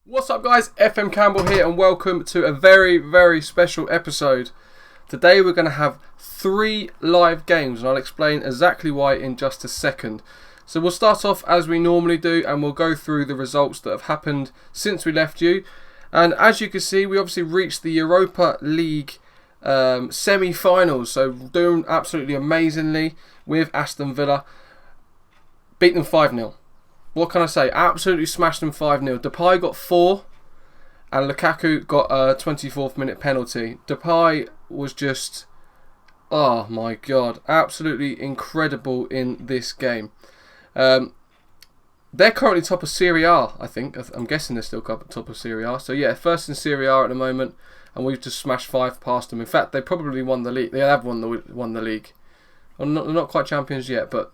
What's up guys, FM Campbell here and welcome to a very special episode. Today we're going to have 3 live games and I'll explain exactly why in just a second. So we'll start off as we normally do and we'll go through the results that have happened since we left you. And as you can see, we obviously reached the Europa League semi-finals, so doing absolutely amazingly with Aston Villa. Beat them 5-0. What can I say? Absolutely smashed them 5-0. Depay got 4 and Lukaku got a 24th minute penalty. Depay was just, oh my god, absolutely incredible in this game. They're currently top of Serie A, I think. I'm guessing they're still top of Serie A. So yeah, first in Serie A at the moment, and we've just smashed 5 past them. In fact, they probably won the league. They have won the league. Well, not quite champions yet, but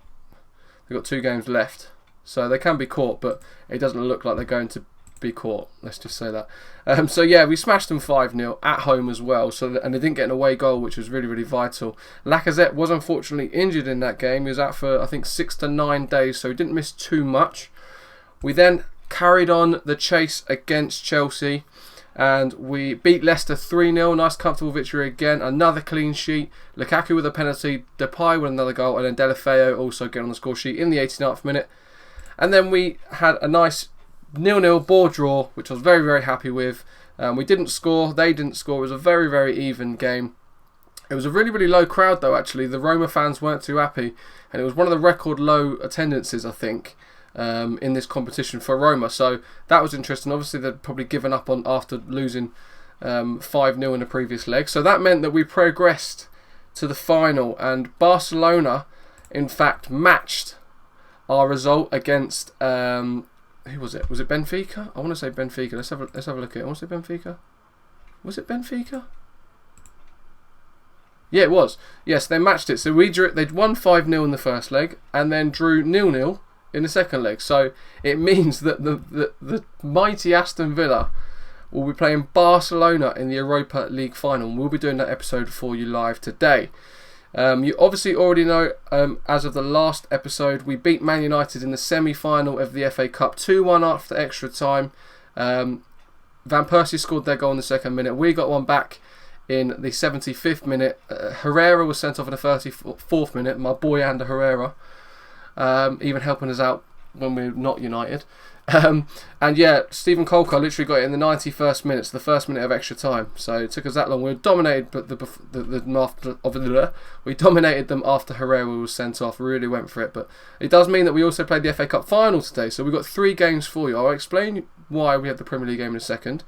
they've got 2 games left. So they can be caught, but it doesn't look like they're going to be caught. Let's just say that. So yeah, we smashed them 5-0 at home as well. And they didn't get an away goal, which was really vital. Lacazette was unfortunately injured in that game. He was out for I think 6 to 9 days, so he didn't miss too much. We then carried on the chase against Chelsea, and we beat Leicester 3-0. Nice comfortable victory again. Another clean sheet. Lukaku with a penalty. Depay with another goal, and then Deulofeu also getting on the score sheet in the 89th minute. And then we had a nice 0-0 ball draw, which I was very happy with. We didn't score, they didn't score. It was a very even game. It was a really low crowd though, actually. The Roma fans weren't too happy. And it was one of the record low attendances, I think, in this competition for Roma. So that was interesting. Obviously, they'd probably given up on after losing 5-0 in the previous leg. So that meant that we progressed to the final. And Barcelona, in fact, matched our result against who was it? Was it Benfica? I want to say Benfica. Let's have a look at it. I want to say Benfica. Was it Benfica? Yeah, it was. Yes, they matched it. So they'd won 5-0 in the first leg and then drew 0-0 in the second leg. So it means that the mighty Aston Villa will be playing Barcelona in the Europa League final. And we'll be doing that episode for you live today. You obviously already know, as of the last episode, we beat Man United in the semi-final of the FA Cup 2-1 after extra time. Van Persie scored their goal in the 2nd minute. We got one back in the 75th minute. Herrera was sent off in the 34th minute. My boy Ander Herrera, even helping us out when we're not United. And yeah, Stephen Colcar literally got it in the 91st minute, so the 1st minute of extra time. So it took us that long. We dominated, but we dominated them after Herrera was sent off. Really went for it. But it does mean that we also played the FA Cup final today. So we've got 3 games for you. I'll explain why we have the Premier League game in a second.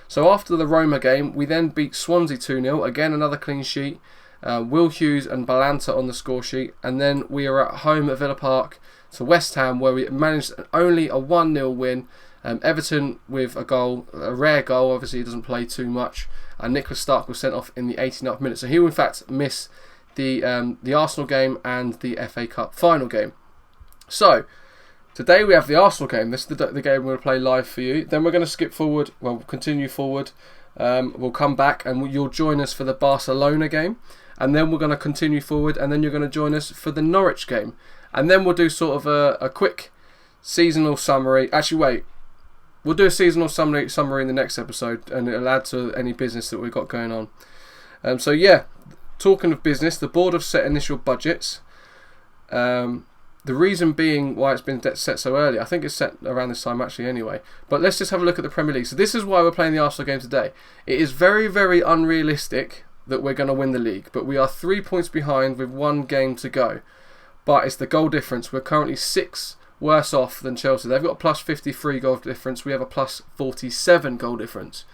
So after the Roma game, we then beat Swansea 2-0. Again, another clean sheet. Will Hughes and Balanta on the score sheet. And then we are at home at Villa Park to West Ham, where we managed only a 1-0 win. Everton with a rare goal. Obviously, he doesn't play too much. And Nicholas Stark was sent off in the 89th minute. So he will in fact miss the Arsenal game and the FA Cup final game. So today we have the Arsenal game. This is the game we're going to play live for you. Then we're going to skip forward. Well, we'll continue forward. We'll come back and you'll join us for the Barcelona game. And then we're going to continue forward. And then you're going to join us for the Norwich game. And then we'll do sort of a quick seasonal summary. Actually, wait. We'll do a seasonal summary in the next episode, and it'll add to any business that we've got going on. So yeah, talking of business, the board have set initial budgets. The reason being why it's been set so early, I think it's set around this time actually anyway. But let's just have a look at the Premier League. So this is why we're playing the Arsenal game today. It is very unrealistic that we're going to win the league, but we are 3 points behind with 1 game to go. But it's the goal difference. We're currently 6 worse off than Chelsea. They've got a plus 53 goal difference. We have a plus 47 goal difference.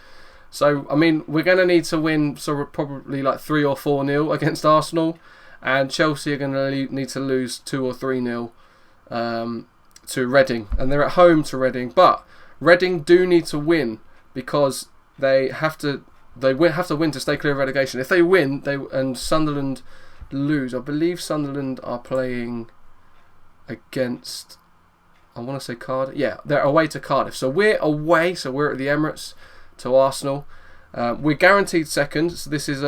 So, I mean, we're going to need to win probably like 3 or 4-0 against Arsenal. And Chelsea are going to need to lose 2 or 3-0 to Reading. And they're at home to Reading. But Reading do need to win because they have to win to stay clear of relegation. If they win, and Sunderland lose, I believe Sunderland are playing against, I want to say Cardiff. Yeah, they're away to Cardiff. So we're away, so we're at the Emirates to Arsenal. We're guaranteed second, so this is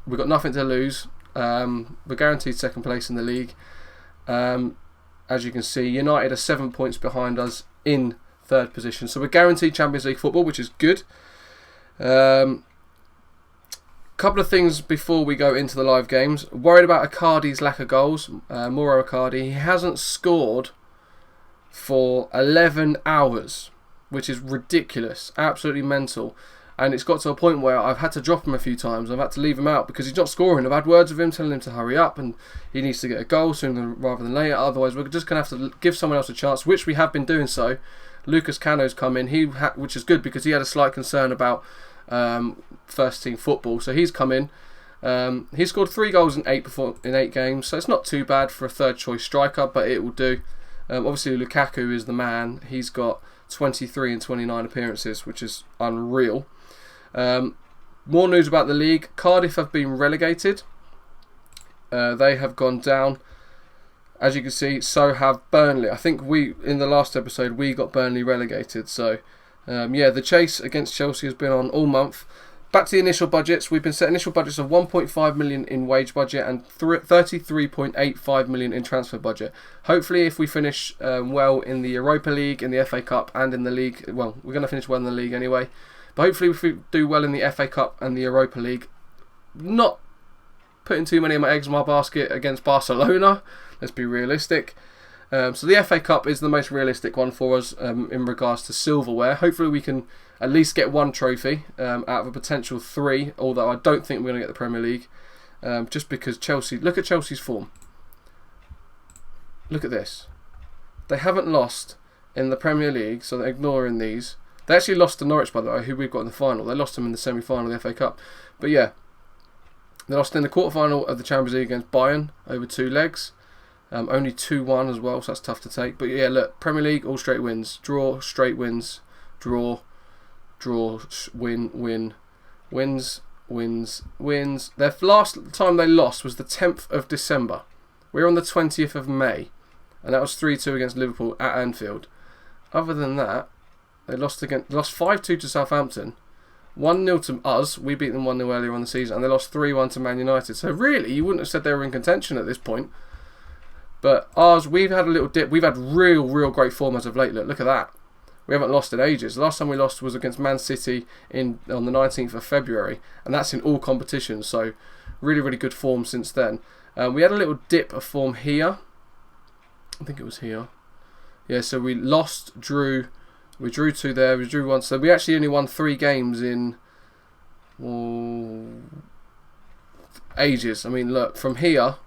we've got nothing to lose. We're guaranteed second place in the league. As you can see, United are 7 points behind us in 3rd position. So we're guaranteed Champions League football, which is good. Couple of things before we go into the live games. Worried about Icardi's lack of goals. Mauro Icardi, he hasn't scored for 11 hours, which is ridiculous, absolutely mental. And it's got to a point where I've had to drop him a few times. I've had to leave him out because he's not scoring. I've had words with him telling him to hurry up and he needs to get a goal sooner rather than later. Otherwise, we're just going to have to give someone else a chance, which we have been doing so. Lucas Cano's come in, which is good because he had a slight concern about first team football, so he's come in. He scored 3 goals in 8 games, so it's not too bad for a 3rd choice striker, but it will do. Obviously Lukaku is the man. He's got 23 and 29 appearances, which is unreal. More news about the league. Cardiff have been relegated. They have gone down. As you can see, so have Burnley. I think in the last episode we got Burnley relegated, so the chase against Chelsea has been on all month. Back to the initial budgets. We've been set initial budgets of 1.5 million in wage budget and 33.85 million in transfer budget. Hopefully, if we finish well in the Europa League, in the FA Cup, and in the league, well, we're going to finish well in the league anyway. But hopefully, if we do well in the FA Cup and the Europa League, not putting too many of my eggs in my basket against Barcelona. Let's be realistic. So the FA Cup is the most realistic one for us in regards to silverware. Hopefully we can at least get 1 trophy out of a potential 3, although I don't think we're going to get the Premier League. Just because Chelsea... Look at Chelsea's form. Look at this. They haven't lost in the Premier League, so they're ignoring these. They actually lost to Norwich, by the way, who we've got in the final. They lost them in the semi-final of the FA Cup. But yeah, they lost in the quarter-final of the Champions League against Bayern over 2 legs. Only 2-1 as well, so that's tough to take. But yeah, look, Premier League, all straight wins. Draw, straight wins. Draw, win. Wins. Their last time they lost was the 10th of December. We're on the 20th of May. And that was 3-2 against Liverpool at Anfield. Other than that, they lost 5-2 to Southampton. 1-0 to us. We beat them 1-0 earlier on the season. And they lost 3-1 to Man United. So really, you wouldn't have said they were in contention at this point. But ours, we've had a little dip. We've had real great form as of late. Look at that. We haven't lost in ages. The last time we lost was against Man City on the 19th of February. And that's in all competitions. So really good form since then. We had a little dip of form here. I think it was here. Yeah, so we lost, drew. We drew 2 there. We drew 1. So we actually only won 3 games in ages. I mean, look, from here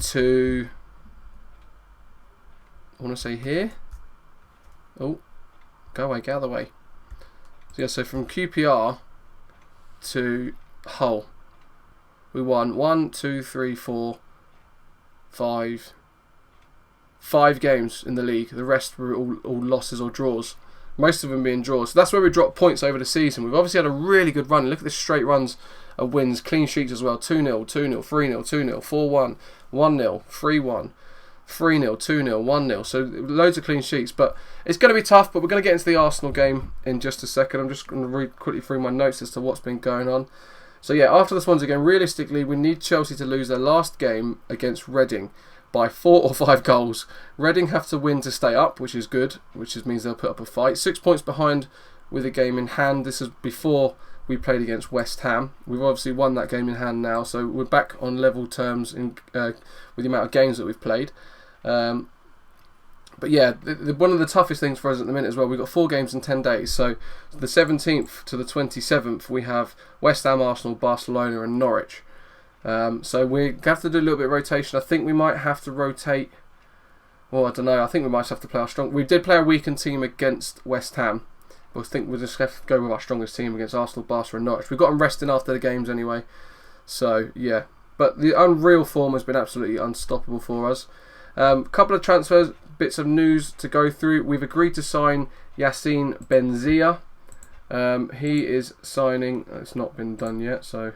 to... I want to say here. Oh, go away, get out of the way. So yeah, so from QPR to Hull, we won 1, 2, 3, 4, 5 games in the league. The rest were all losses or draws. Most of them being draws. So that's where we dropped points over the season. We've obviously had a really good run. Look at the straight runs of wins, clean sheets as well. 2-0, 2-0, 3-0, 2-0, 4-1, 1-0, 3-1. 3-0, 2-0, 1-0. So loads of clean sheets. But it's going to be tough, but we're going to get into the Arsenal game in just a second. I'm just going to read quickly through my notes as to what's been going on. So yeah, after the Swansea game, realistically, we need Chelsea to lose their last game against Reading by 4 or 5 goals. Reading have to win to stay up, which is good, which means they'll put up a fight. 6 points behind with a game in hand. This is before we played against West Ham. We've obviously won that game in hand now, so we're back on level terms with the amount of games that we've played. But yeah, one of the toughest things for us at the minute as well, we've got 4 games in 10 days. So the 17th to the 27th, we have West Ham, Arsenal, Barcelona and Norwich. So we have to do a little bit of rotation. I think we might have to rotate. Well, I don't know. I think we might have to play our strong. We did play a weakened team against West Ham. But I think we'll just have to go with our strongest team against Arsenal, Barca and Norwich. We've got them resting after the games anyway. So yeah. But the unreal form has been absolutely unstoppable for us. Couple of transfers, bits of news to go through. We've agreed to sign Yassine Benzia. He is signing. It's not been done yet, so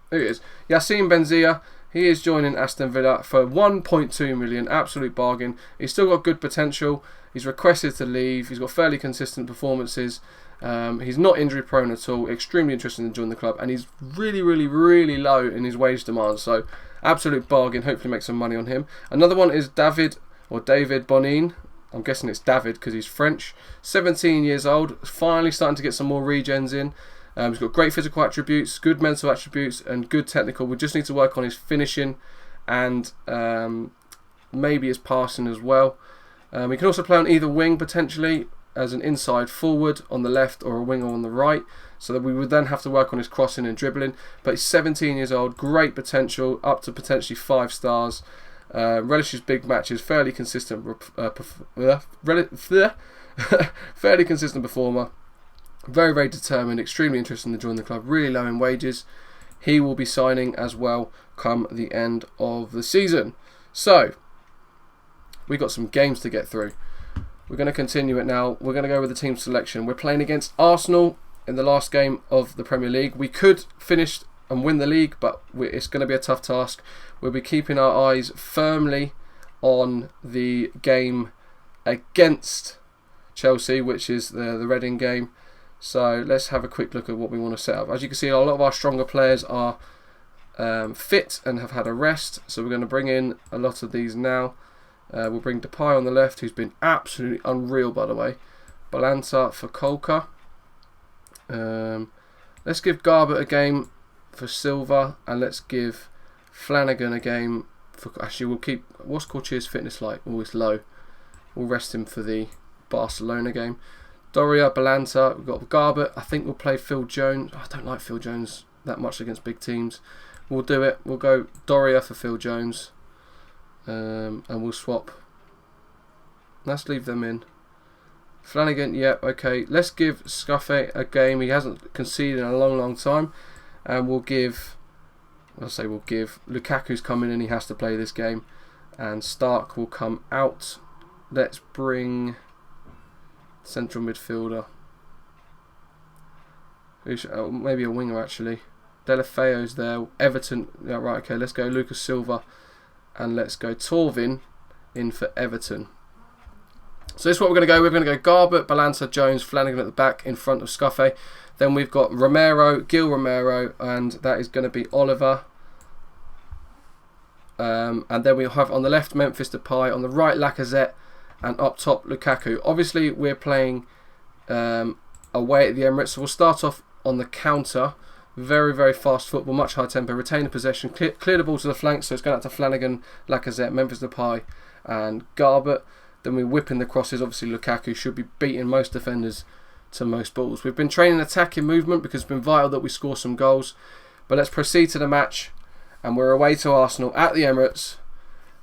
here it is. Yassine Benzia. He is joining Aston Villa for 1.2 million. Absolute bargain. He's still got good potential. He's requested to leave. He's got fairly consistent performances. He's not injury prone at all. Extremely interested in joining the club, and he's really low in his wage demands. So absolute bargain. Hopefully make some money on him. Another one is David Bonin. I'm guessing it's David because he's French. 17 years old, finally starting to get some more regens in. He's got great physical attributes, good mental attributes, and good technical. We just need to work on his finishing and maybe his passing as well. He can also play on either wing potentially as an inside forward on the left or a winger on the right, so that we would then have to work on his crossing and dribbling. But he's 17 years old, great potential, up to potentially 5 stars. Relishes big matches, fairly consistent fairly consistent performer. Very, very determined, extremely interested to join the club, really low in wages. He will be signing as well come the end of the season. So, we got some games to get through. We're going to continue it now. We're going to go with the team selection. We're playing against Arsenal in the last game of the Premier League. We could finish and win the league, but it's going to be a tough task. We'll be keeping our eyes firmly on the game against Chelsea, which is the Reading game. So let's have a quick look at what we want to set up. As you can see, a lot of our stronger players are fit and have had a rest. So we're going to bring in a lot of these now. We'll bring Depay on the left, who's been absolutely unreal, by the way. Balanta for Kolka. Let's give Garbutt a game for Silva, and let's give Flanagan a game for... Actually, we'll keep... What's Corchier's fitness like? Always low. We'll rest him for the Barcelona game. Doria, Balanta, we've got Garbutt. I think we'll play Phil Jones. I don't like Phil Jones that much against big teams. We'll do it. We'll go Doria for Phil Jones. And we'll swap. Let's leave them in. Flanagan, yep, okay. Let's give Scuffe a game. He hasn't conceded in a long, long time. And we'll give... Lukaku's coming in. He has to play this game. And Stark will come out. Let's bring... central midfielder. Maybe a winger actually. Delafeo's there. Everton. Yeah, right. Okay. Let's go Lucas Silva, and let's go Torvin in for Everton. So this is what we're going to go. We're going to go Garbutt, Balanta, Jones, Flanagan at the back in front of Scuffe. Then we've got Gil Romero, and that is going to be Oliver. And then we'll have on the left Memphis Depay, on the right Lacazette, and up top Lukaku. Obviously we're playing away at the Emirates, so we'll start off on the counter. Very, very fast football, much high tempo, retain the possession, clear the ball to the flanks, so it's going out to Flanagan, Lacazette, Memphis Depay and Garbutt. Then we whip in the crosses. Obviously Lukaku should be beating most defenders to most balls. We've been training attacking movement because it's been vital that we score some goals. But let's proceed to the match, and we're away to Arsenal at the Emirates.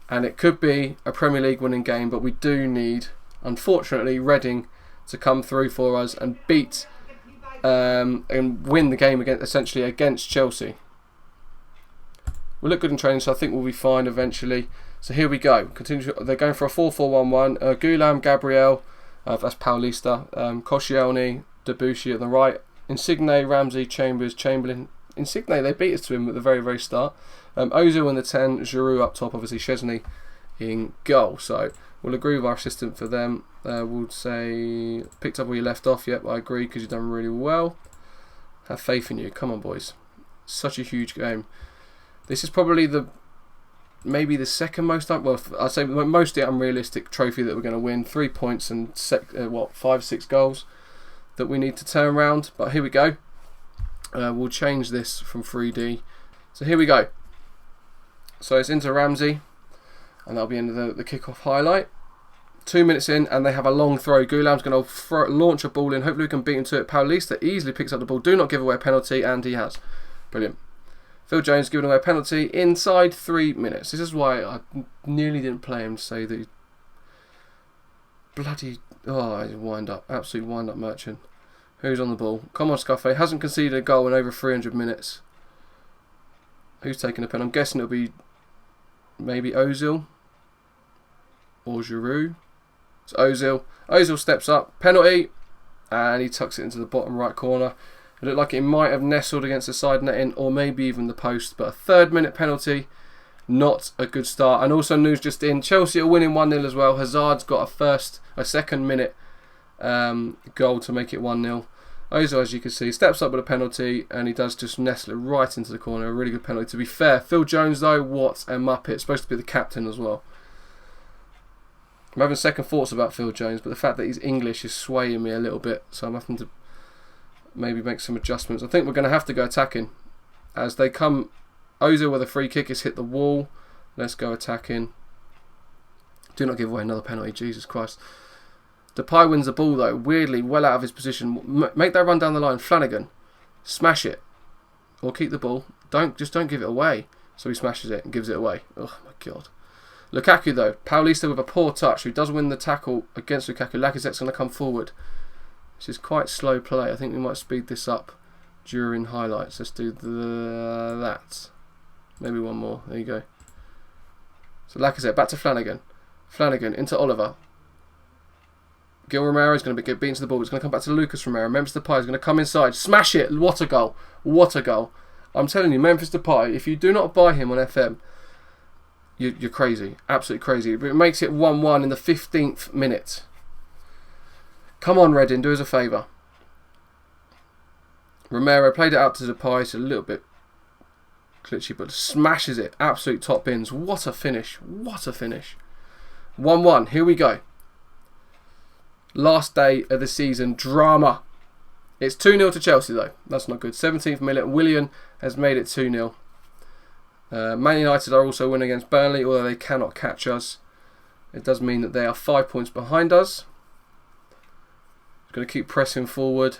And it could be a Premier League winning game, but we do need, unfortunately, Reading to come through for us and beat and win the game essentially against Chelsea. We look good in training, so I think we'll be fine eventually. So here we go. Continue. They're going for a 4-4-1-1. Gulam, Gabriel, that's Paulista, Koscielny, Debussy at the right. Insigne, Ramsey, Chambers, Chamberlain. Insigne, they beat us to him at the very, very start. Ozil in the 10, Giroud up top, obviously Chesney in goal. So we'll agree with our assistant for them. We'll say, picked up where you left off. Yep, I agree, because you've done really well. Have faith in you. Come on, boys. Such a huge game. This is probably maybe the second most, well, I'd say mostly unrealistic trophy that we're going to win. 3 points and 5-6 goals that we need to turn around. But here we go. We'll change this from 3D. So here we go. So it's into Ramsey, and that'll be into the kickoff highlight. 2 minutes in, and they have a long throw. Gulam's going to launch a ball in. Hopefully we can beat him to it. Paulista easily picks up the ball. Do not give away a penalty, and he has. Brilliant. Phil Jones giving away a penalty inside 3 minutes. This is why I nearly didn't play him to say that he bloody... Oh, he's wind up. Absolute wind up merchant. Who's on the ball? Come on, Scuffe. Hasn't conceded a goal in over 300 minutes. Who's taking a pen? I'm guessing it'll be maybe Ozil or Giroud. It's Ozil. Ozil steps up. Penalty. And he tucks it into the bottom right corner. It looked like it might have nestled against the side netting or maybe even the post. But a 3rd minute penalty. Not a good start. And also news just in. Chelsea are winning 1-0 as well. Hazard's got a 2nd minute goal to make it 1-0. Ozil, as you can see, steps up with a penalty, and he does just nestle it right into the corner. A really good penalty, to be fair. Phil Jones, though, what a muppet. Supposed to be the captain as well. I'm having second thoughts about Phil Jones, but the fact that he's English is swaying me a little bit, so I'm having to maybe make some adjustments. I think we're going to have to go attacking as they come. Ozil with a free kick has hit the wall. Let's go attacking. Do not give away another penalty, Jesus Christ. Depay wins the ball though, weirdly well out of his position. Make that run down the line. Flanagan, smash it, or keep the ball. Don't give it away. So he smashes it and gives it away. Oh my god. Lukaku though, Paulista with a poor touch, who does win the tackle against Lukaku. Lacazette's going to come forward. This is quite slow play. I think we might speed this up during highlights. Let's do that. Maybe one more. There you go. So Lacazette back to Flanagan. Flanagan into Oliver. Gil Romero is going to get beaten to the ball. It's going to come back to Lucas Romero. Memphis Depay is going to come inside. Smash it. What a goal. What a goal. I'm telling you, Memphis Depay, if you do not buy him on FM, you're crazy. Absolutely crazy. But it makes it 1-1 in the 15th minute. Come on, Redding, do us a favour. Romero played it out to Depay. It's a little bit glitchy, but smashes it. Absolute top bins. What a finish. What a finish. 1-1. Here we go. Last day of the season. Drama. It's 2-0 to Chelsea, though. That's not good. 17th minute. Willian has made it 2-0. Man United are also winning against Burnley, although they cannot catch us. It does mean that they are 5 points behind us. Going to keep pressing forward.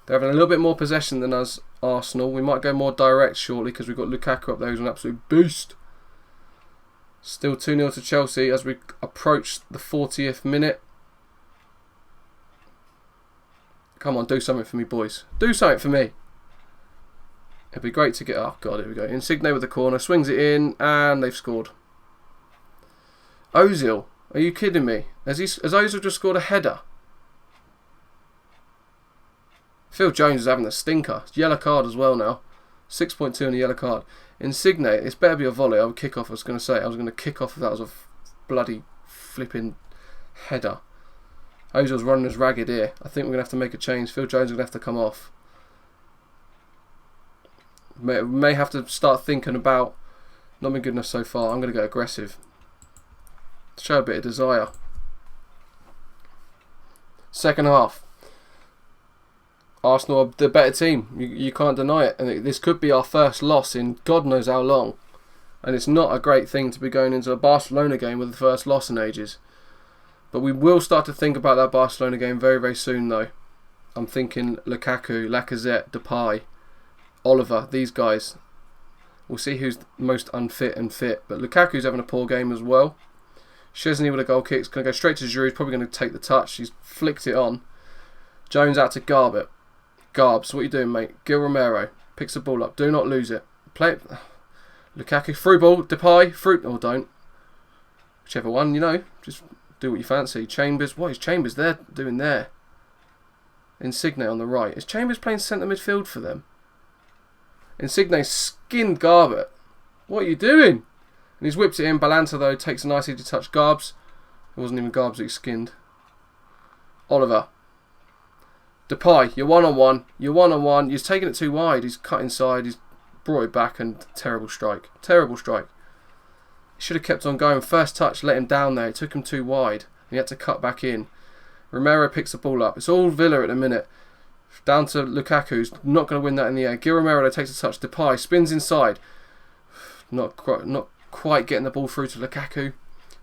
They're having a little bit more possession than us, Arsenal. We might go more direct shortly because we've got Lukaku up there who's an absolute beast. Still 2-0 to Chelsea as we approach the 40th minute. Come on, do something for me, boys. Do something for me. It'd be great to get... Oh, God, here we go. Insigne with the corner. Swings it in, and they've scored. Ozil. Are you kidding me? Has Ozil just scored a header? Phil Jones is having a stinker. Yellow card as well now. 6.2 on the yellow card. Insigne, it's better be a volley. I would kick off, I was going to say. I was going to kick off if that was a bloody flipping header. Ozil's running us ragged here. I think we're going to have to make a change. Phil Jones is going to have to come off. May have to start thinking about... Not been good enough so far. I'm going to go aggressive. Show a bit of desire. Second half. Arsenal are the better team. You can't deny it. And this could be our first loss in God knows how long. And it's not a great thing to be going into a Barcelona game with the first loss in ages. But we will start to think about that Barcelona game very, very soon though. I'm thinking Lukaku, Lacazette, Depay, Oliver, these guys. We'll see who's most unfit and fit. But Lukaku's having a poor game as well. Szczesny with a goal kick. It's going to go straight to Giroud. He's probably going to take the touch. He's flicked it on. Jones out to Garbett. Garbs, what are you doing, mate? Gil Romero picks the ball up. Do not lose it. Play it. Lukaku, through ball. Depay, through. Or don't. Whichever one, you know. Just do what you fancy. Chambers. What is Chambers there doing there? Insigne on the right. Is Chambers playing centre midfield for them? Insigne skinned Garbett. What are you doing? And he's whipped it in. Balanta, though, takes a nice easy touch. Garbs. It wasn't even Garbs that he skinned. Oliver. Depay, you're one-on-one. You're one-on-one. He's taking it too wide. He's cut inside. He's brought it back and terrible strike. Terrible strike. He should have kept on going. First touch, let him down there. It took him too wide. He had to cut back in. Romero picks the ball up. It's all Villa at the minute. Down to Lukaku, who's not going to win that in the air. Gil Romero takes a touch. Depay spins inside. Not quite getting the ball through to Lukaku.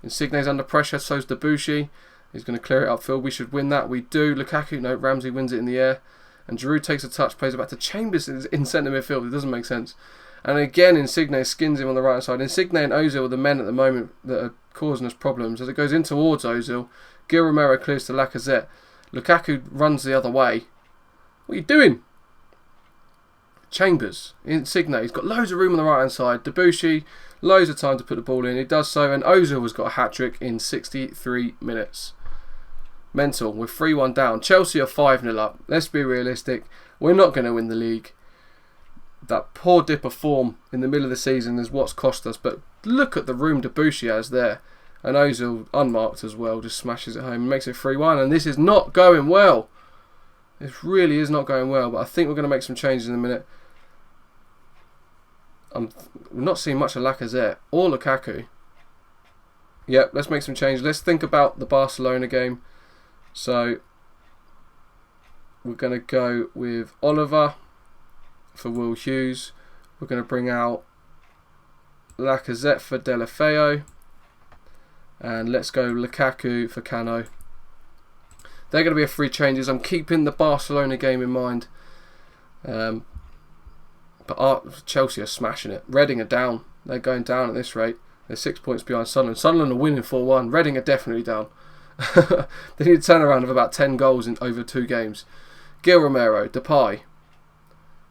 Insigne's under pressure, so's Debussy. He's going to clear it upfield. We should win that. We do. Lukaku, no, Ramsey wins it in the air. And Giroud takes a touch, plays it back to Chambers in centre midfield. It doesn't make sense. And again, Insigne skins him on the right side. Insigne and Ozil are the men at the moment that are causing us problems. As it goes in towards Ozil, Gil Romero clears to Lacazette. Lukaku runs the other way. What are you doing? Chambers, Insigne, he's got loads of room on the right hand side. Debussy, loads of time to put the ball in. He does so, and Ozil has got a hat-trick in 63 minutes. Mental, we're 3-1 down. Chelsea are 5-0 up. Let's be realistic. We're not going to win the league. That poor dip of form in the middle of the season is what's cost us. But look at the room Debussy has there. And Ozil, unmarked as well, just smashes it home. Makes it 3-1. And this is not going well. This really is not going well. But I think we're going to make some changes in a minute. We're not seeing much of Lacazette or Lukaku. Yep, let's make some changes. Let's think about the Barcelona game. So we're going to go with Oliver for Will Hughes. We're going to bring out Lacazette for Deulofeu. And let's go Lukaku for Cano. They're going to be free changes. I'm keeping the Barcelona game in mind. But Chelsea are smashing it. Reading are down. They're going down at this rate. They're 6 points behind Sunderland. Sunderland are winning 4-1. Reading are definitely down. They need a turnaround of about 10 goals in over 2 games. Gil Romero, Depay,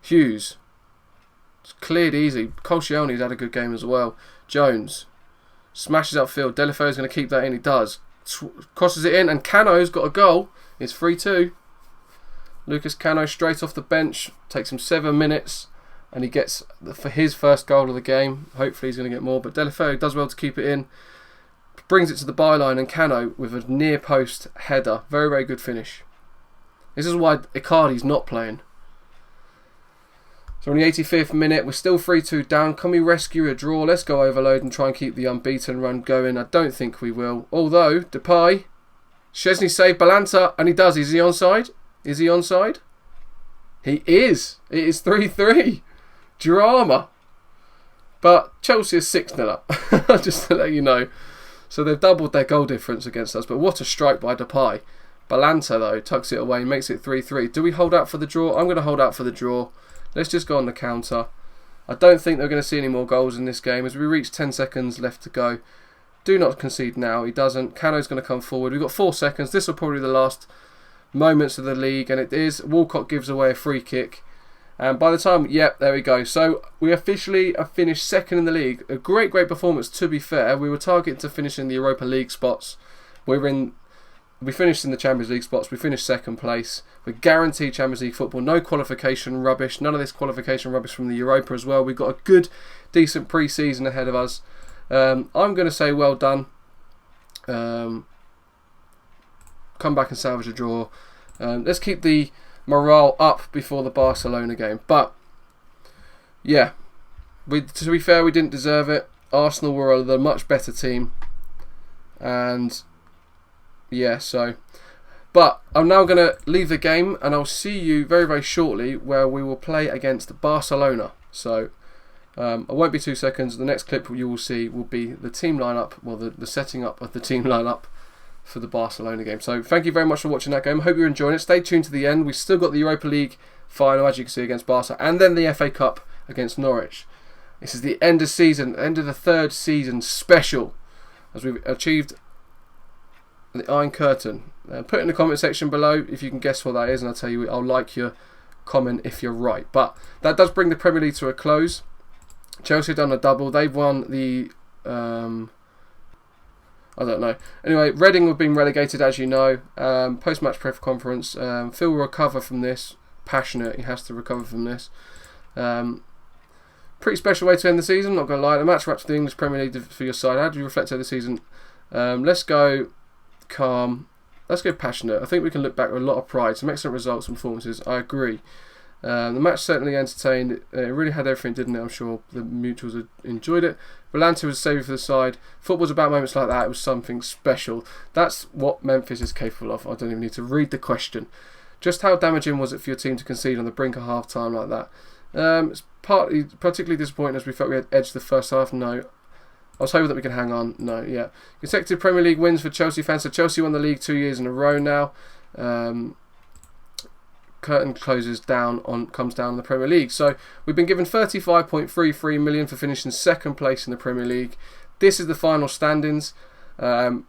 Hughes. It's cleared easy. Koscielny's had a good game as well. Jones smashes upfield. Deulofeu's going to keep that in. He does. Crosses it in, and Cano's got a goal. It's 3-2. Lucas Cano straight off the bench. Takes him 7 minutes, and he gets for his first goal of the game. Hopefully he's going to get more, but Deulofeu does well to keep it in. Brings it to the byline, and Cano with a near post header. Very, very good finish. This is why Icardi's not playing. So on the 85th minute, we're still 3-2 down. Can we rescue a draw? Let's go overload and try and keep the unbeaten run going. I don't think we will. Although, Depay, Szczesny saved Balanta, and he does. Is he onside? Is he onside? He is. It is 3-3. Drama. But Chelsea is 6-0 up. Just to let you know. So they've doubled their goal difference against us. But what a strike by Depay. Balanta, though, tucks it away, makes it 3-3. Do we hold out for the draw? I'm going to hold out for the draw. Let's just go on the counter. I don't think they're going to see any more goals in this game as we reach 10 seconds left to go. Do not concede now. He doesn't. Cano's going to come forward. We've got 4 seconds. This will probably be the last moments of the league, and it is. Walcott gives away a free kick. And by the time, yep, there we go. So we officially have finished second in the league. A great, great performance, to be fair. We were targeted to finish in the Europa League spots. We finished in the Champions League spots. We finished second place. We're guaranteed Champions League football. No qualification rubbish. None of this qualification rubbish from the Europa as well. We've got a good, decent pre-season ahead of us. I'm going to say well done. Come back and salvage a draw. Let's keep the morale up before the Barcelona game. But, yeah. To be fair, we didn't deserve it. Arsenal were the much better team. And yeah, so. But I'm now going to leave the game, and I'll see you very, very shortly where we will play against Barcelona. So I won't be 2 seconds. The next clip you will see will be the team lineup, well, the setting up of the team lineup for the Barcelona game. So thank you very much for watching that game. I hope you're enjoying it. Stay tuned to the end. We've still got the Europa League final, as you can see, against Barca, and then the FA Cup against Norwich. This is the end of season, end of the third season special, as we've achieved the Iron Curtain. Put it in the comment section below if you can guess what that is, and I'll tell you, I'll like your comment if you're right. But that does bring the Premier League to a close. Chelsea have done a double. They've won the I don't know. Anyway, Reading have been relegated, as you know. Post-match press conference. Phil will recover from this. Passionate, he has to recover from this. Pretty special way to end the season, not going to lie. The match wraps the English Premier League for your side. How do you reflect over the season? Let's go calm. Let's go passionate. I think we can look back with a lot of pride. Some excellent results and performances. I agree. The match certainly entertained. It really had everything, didn't it? I'm sure the mutuals had enjoyed it. Volante was saved for the side. Football's about moments like that. It was something special. That's what Memphis is capable of. I don't even need to read the question. Just how damaging was it for your team to concede on the brink of half time like that? It's particularly disappointing as we felt we had edged the first half. No. I was hoping that we could hang on. No, yeah. Consecutive Premier League wins for Chelsea fans. So Chelsea won the league 2 years in a row now. Curtain comes down on the Premier League. So we've been given 35.33 million for finishing second place in the Premier League. This is the final standings.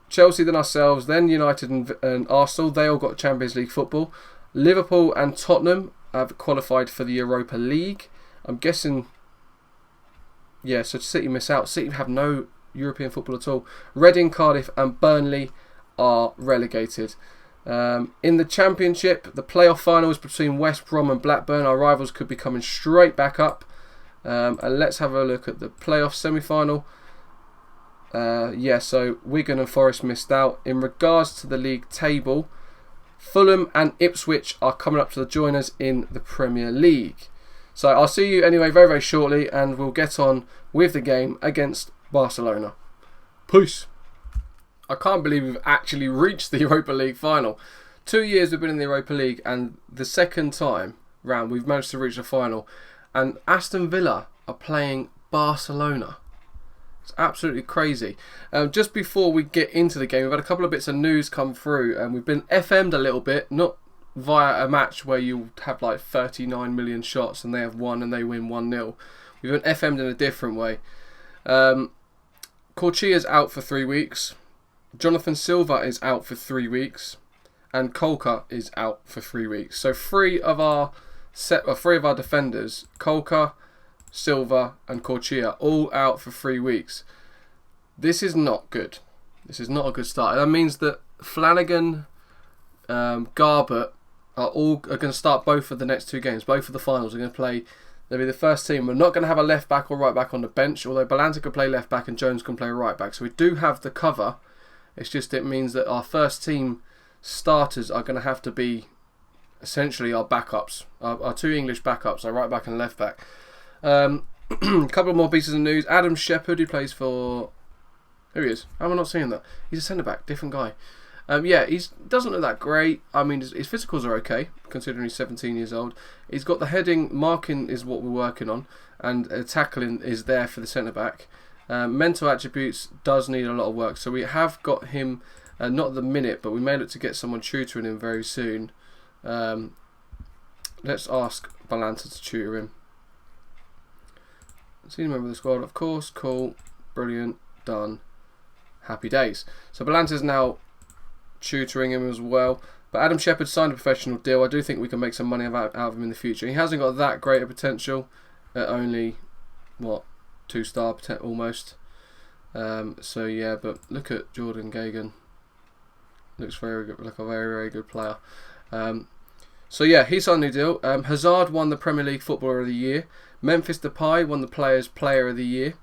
Chelsea, then ourselves, then United and Arsenal. They all got Champions League football. Liverpool and Tottenham have qualified for the Europa League. I'm guessing. Yeah, so City miss out. City have no European football at all. Reading, Cardiff and Burnley are relegated. In the Championship, the playoff final is between West Brom and Blackburn. Our rivals could be coming straight back up. And let's have a look at the playoff semi-final. Yeah, so Wigan and Forest missed out. In regards to the league table, Fulham and Ipswich are coming up to the joiners in the Premier League. So I'll see you anyway very, very shortly, and we'll get on with the game against Barcelona. Peace. I can't believe we've actually reached the Europa League final. 2 years we've been in the Europa League, and the second time round we've managed to reach the final. And Aston Villa are playing Barcelona. It's absolutely crazy. Just before we get into the game, we've had a couple of bits of news come through, and we've been FM'd a little bit, not via a match where you have like 39 million shots and they have one and they win 1-0. We've been FM'd in a different way. Corchia's out for 3 weeks. Jonathan Silva is out for 3 weeks. And Kolka is out for 3 weeks. So three of our defenders, Kolka, Silva and Corchia, all out for 3 weeks. This is not good. This is not a good start. That means that Flanagan, Garbett are going to start both of the next 2 games. Both of the finals are going to play. They'll be the first team. We're not going to have a left back or right back on the bench, although Balanta can play left back and Jones can play right back. So we do have the cover. It's just it means that our first team starters are going to have to be essentially our backups, our 2 English backups, our right back and left back. A couple of more pieces of news. Adam Shepherd, who plays for... Here he is. How am I not seeing that? He's a centre-back, different guy. Yeah, he doesn't look that great. I mean, his physicals are okay, considering he's 17 years old. He's got the heading, marking is what we're working on, and tackling is there for the centre-back. Mental attributes does need a lot of work, so we have got him, not at the minute, but we may look to get someone tutoring him very soon. Let's ask Balanta to tutor him. Senior member of the squad, of course. Cool, brilliant, done. Happy days. So Balanta's now tutoring him as well. But Adam Shepherd signed a professional deal. I do think we can make some money out of him in the future. He hasn't got that great a potential at only, what, 2-star almost. So yeah, but look at Jordan Gagan. Looks very good, like a very, very good player. So yeah, he signed a new deal. Hazard won the Premier League Footballer of the Year. Memphis Depay won the Players Player of the Year.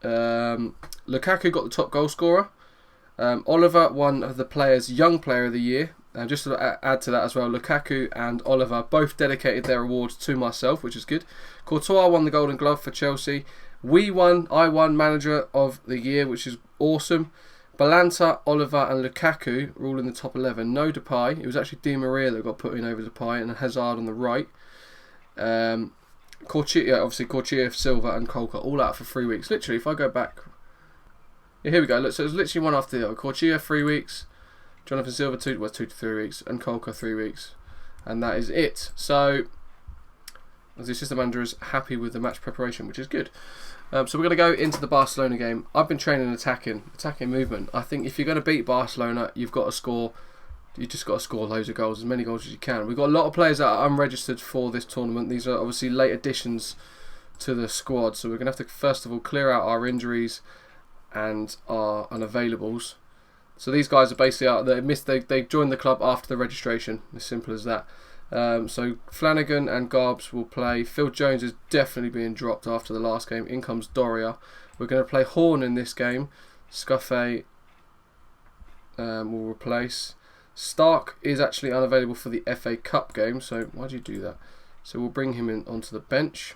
Lukaku got the top goal scorer. Oliver won the Players Young Player of the Year. Just to add to that as well, Lukaku and Oliver both dedicated their awards to myself, which is good. Courtois won the Golden Glove for Chelsea. I won Manager of the Year, which is awesome. Balanta, Oliver and Lukaku were all in the top 11. No Depay. It was actually Di Maria that got put in over Depay, and Hazard on the right. Corchia, Silva and Kolka all out for 3 weeks. Literally, if I go back... Yeah, here we go. Look, so it was literally one after the other. Corchia 3 weeks. Jonathan Silva 2 to 3 weeks. And Kolka 3 weeks. And that is it. So, the assistant manager is happy with the match preparation, which is good. So we're going to go into the Barcelona game. I've been training attacking movement. I think if you're going to beat Barcelona, you've got to score. You just got to score loads of goals, as many goals as you can. We've got a lot of players that are unregistered for this tournament. These are obviously late additions to the squad. So we're going to have to first of all clear out our injuries and our unavailables. So these guys are basically they joined the club after the registration. As simple as that. So Flanagan and Garbs will play. Phil Jones is definitely being dropped after the last game. In comes Doria. We're going to play Horn in this game. Scuffet will replace. Stark is actually unavailable for the FA Cup game. So why do you do that? So we'll bring him in onto the bench.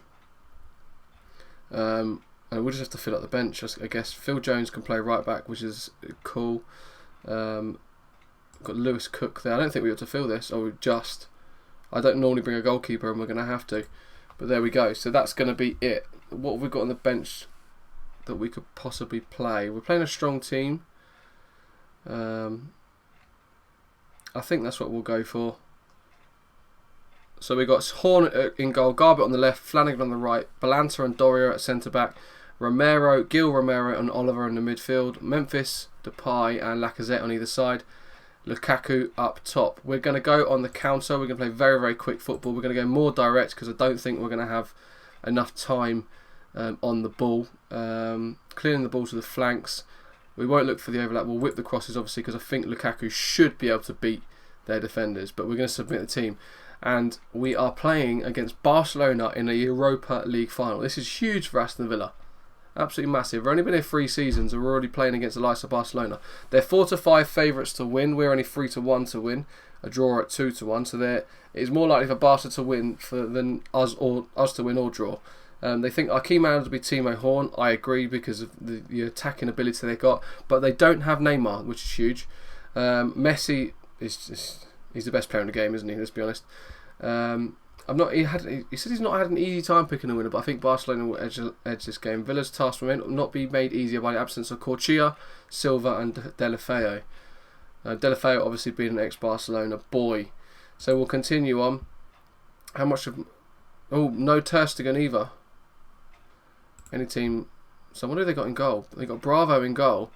And we'll just have to fill up the bench, I guess. Phil Jones can play right back, which is cool. Got Lewis Cook there. I don't think we ought to fill this. I don't normally bring a goalkeeper and we're going to have to. But there we go. So that's going to be it. What have we got on the bench that we could possibly play? We're playing a strong team. I think that's what we'll go for. So we've got Horn in goal, Garbett on the left, Flanagan on the right, Balanta and Doria at centre-back, Gil Romero and Oliver in the midfield, Memphis, Depay and Lacazette on either side, Lukaku up top. We're going to go on the counter. We're going to play very, very quick football. We're going to go more direct because I don't think we're going to have enough time on the ball. Clearing the ball to the flanks. We won't look for the overlap. We'll whip the crosses, obviously, because I think Lukaku should be able to beat their defenders. But we're going to submit the team. And we are playing against Barcelona in a Europa League final. This is huge for Aston Villa. Absolutely massive. We've only been here 3 seasons and we're already playing against the likes of Barcelona. They're 4 to 5 favourites to win. We're only 3 to 1 to win. A draw at 2 to 1. So it is more likely for Barca to win than us to win or draw. They think our key man would be Timo Horn. I agree because of the attacking ability they got, but they don't have Neymar, which is huge. Messi he's the best player in the game, isn't he? Let's be honest. He said he's not had an easy time picking a winner, but I think Barcelona will edge this game. Villa's task will not be made easier by the absence of Corchia, Silva, and Deulofeu. Deulofeu obviously being an ex-Barcelona boy. So we'll continue on. How much of... Oh, no Ter Stegen either. Any team... So what have they got in goal? They got Bravo in goal.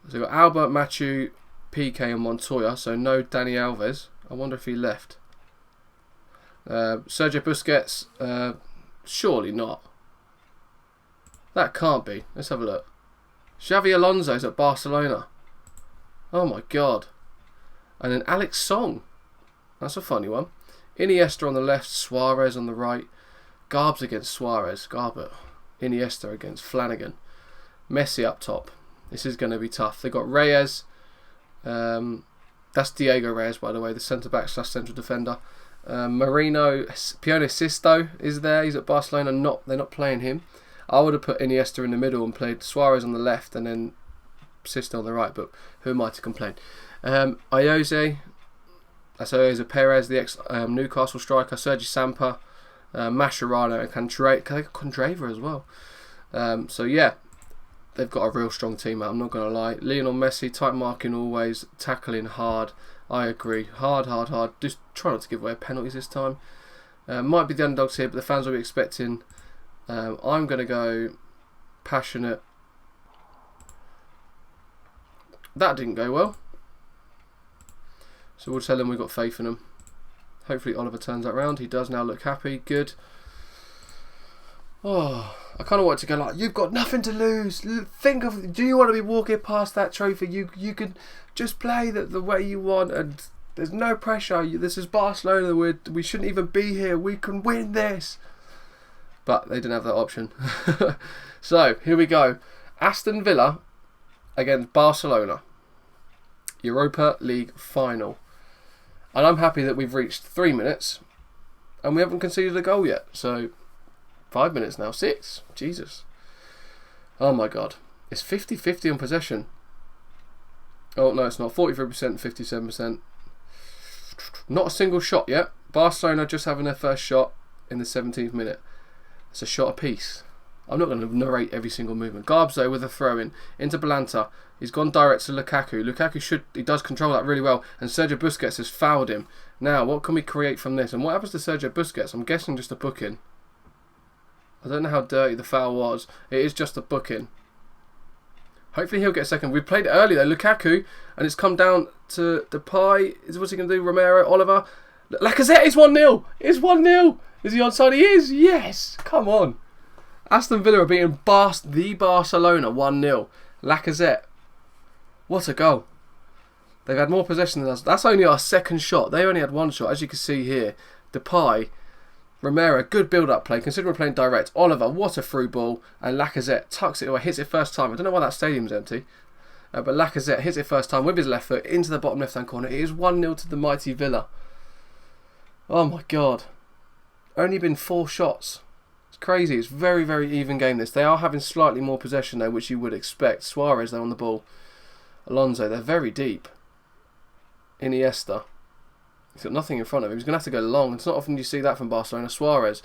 So they've got Albert, Machu, PK and Montoya. So no Dani Alves. I wonder if he left. Sergio Busquets. Surely not. That can't be. Let's have a look. Xavi Alonso's at Barcelona. Oh my god. And then Alex Song. That's a funny one. Iniesta on the left, Suarez on the right. Garbs against Suarez. Garbert. Iniesta against Flanagan. Messi up top. This is going to be tough. They got Reyes. That's Diego Reyes, by the way, the centre-back / central defender. Marino, Pione Sisto is there. He's at Barcelona. They're not playing him. I would have put Iniesta in the middle and played Suarez on the left and then Sisto on the right, but who am I to complain? Ayoze, that's Ayoze Perez, the ex-Newcastle striker. Sergi Sampa, Mascherano and Condreva as well. So yeah, they've got a real strong team out, I'm not going to lie. Lionel Messi, tight marking always, tackling hard. I agree. Hard. Just try not to give away penalties this time. Might be the underdogs here, but the fans will be expecting. I'm going to go passionate. That didn't go well. So we'll tell them we've got faith in them. Hopefully Oliver turns that round. He does now look happy. Good. Oh, I kind of want to go like, you've got nothing to lose. Think of, do you want to be walking past that trophy? You can just play the way you want, and there's no pressure. This is Barcelona. We shouldn't even be here. We can win this. But they didn't have that option. So here we go. Aston Villa against Barcelona. Europa League final. And I'm happy that we've reached 3 minutes and we haven't conceded a goal yet. So 5 minutes now. 6. Jesus. Oh my god. It's 50-50 on possession. Oh no, it's not. 43%, 57%. Not a single shot yet. Barcelona just having their first shot in the 17th minute. It's a shot apiece. I'm not going to narrate every single movement. Garbzo with a throw-in into Balanta. He's gone direct to Lukaku. He does control that really well. And Sergio Busquets has fouled him. Now, what can we create from this? And what happens to Sergio Busquets? I'm guessing just a booking. I don't know how dirty the foul was. It is just a booking. Hopefully he'll get a second. We played it early though. Lukaku. And it's come down to Depay. What's he going to do? Romero, Oliver. Lacazette is 1-0. It's 1-0. Is he onside? He is. Yes. Come on. Aston Villa are beating the Barcelona 1-0. Lacazette. What a goal. They've had more possession than us. That's only our second shot. They only had one shot, as you can see here. Depay, Romero, good build-up play, considering we're playing direct. Oliver, what a through ball. And Lacazette tucks it away, hits it first time. I don't know why that stadium's empty. But Lacazette hits it first time with his left foot into the bottom left-hand corner. It is 1-0 to the mighty Villa. Oh my god. Only been 4 shots. It's crazy. It's very, very even game this. They are having slightly more possession though, which you would expect. Suarez, they're on the ball. Alonso, they're very deep. Iniesta. He's got nothing in front of him. He's going to have to go long. It's not often you see that from Barcelona. Suarez.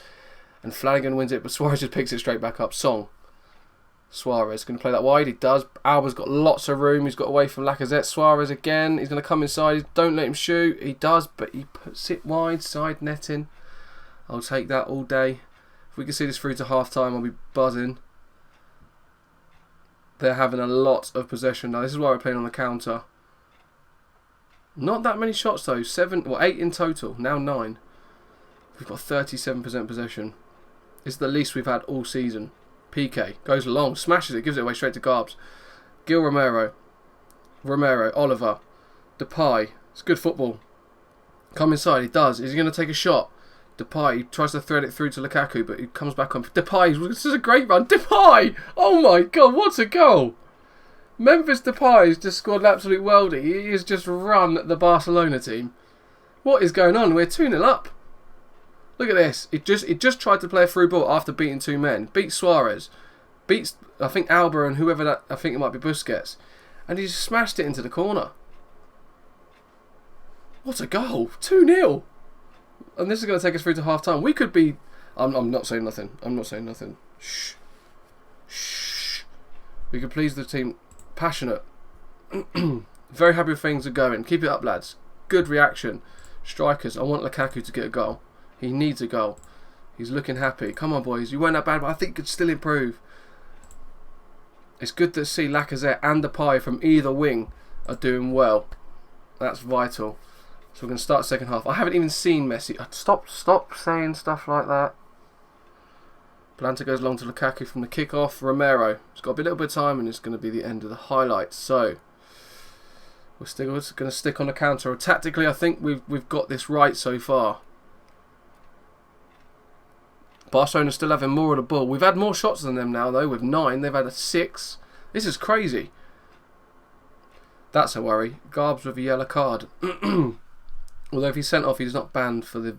And Flanagan wins it, but Suarez just picks it straight back up. Song. Suarez going to play that wide. He does. Alba's got lots of room. He's got away from Lacazette. Suarez again. He's going to come inside. Don't let him shoot. He does, but he puts it wide. Side netting. I'll take that all day. If we can see this through to half time, I'll be buzzing. They're having a lot of possession now. This is why we're playing on the counter. Not that many shots though. 8 in total. Now 9. We've got 37% possession. It's the least we've had all season. PK goes long, smashes it, gives it away straight to Garbs. Gil Romero, Oliver, Depay. It's good football. Come inside. He does. Is he going to take a shot? Depay, he tries to thread it through to Lukaku, but he comes back on. Depay, this is a great run. Depay! Oh my god, what a goal! Memphis Depay has just scored an absolute worldie. He has just run the Barcelona team. What is going on? We're 2-0 up. Look at this. It just tried to play a through ball after beating 2 men. Beats Suarez. Beats, I think, Alba and whoever that... I think it might be Busquets. And he just smashed it into the corner. What a goal. 2-0. And this is going to take us through to half-time. We could be... I'm not saying nothing. I'm not saying nothing. Shh. Shh. We could please the team. Passionate. Very happy with things are going. Keep it up, lads. Good reaction. Strikers. I want Lukaku to get a goal. He needs a goal. He's looking happy. Come on, boys. You weren't that bad, but I think could still improve. It's good to see Lacazette and Depay from either wing are doing well. That's vital. So we're going to start second half. I haven't even seen Messi. Stop saying stuff like that. Planta goes long to Lukaku from the kick-off. Romero. It's got a little bit of time and it's going to be the end of the highlights. So we're still going to stick on the counter. Tactically, I think we've got this right so far. Barcelona still having more of the ball. We've had more shots than them now, though, with 9. They've had a 6. This is crazy. That's a worry. Garbs with a yellow card. Although if he's sent off, he's not banned for the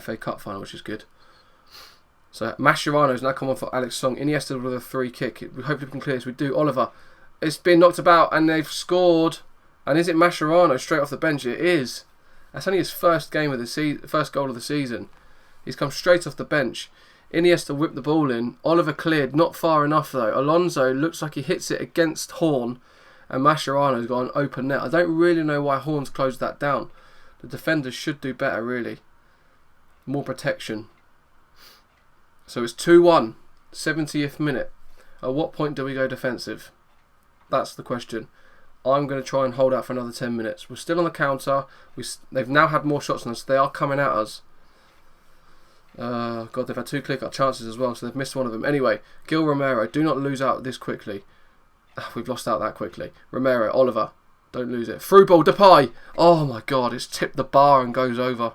FA Cup final, which is good. So Mascherano's now come on for Alex Song. Iniesta with a free kick. We hope we can clear this. We do. Oliver. It's been knocked about and they've scored. And is it Mascherano straight off the bench? It is. That's only his first game of the first goal of the season. He's come straight off the bench. Iniesta whipped the ball in. Oliver cleared. Not far enough though. Alonso looks like he hits it against Horn. And Mascherano's got an open net. I don't really know why Horn's closed that down. The defenders should do better, really. More protection. So it's 2-1. 70th minute. At what point do we go defensive? That's the question. I'm going to try and hold out for another 10 minutes. We're still on the counter. They've now had more shots than us. They are coming at us. God, they've had 2 clear-cut chances as well, so they've missed one of them. Anyway, Gil Romero, do not lose out this quickly. We've lost out that quickly. Romero, Oliver, don't lose it. Through ball, Depay. Oh my God, it's tipped the bar and goes over.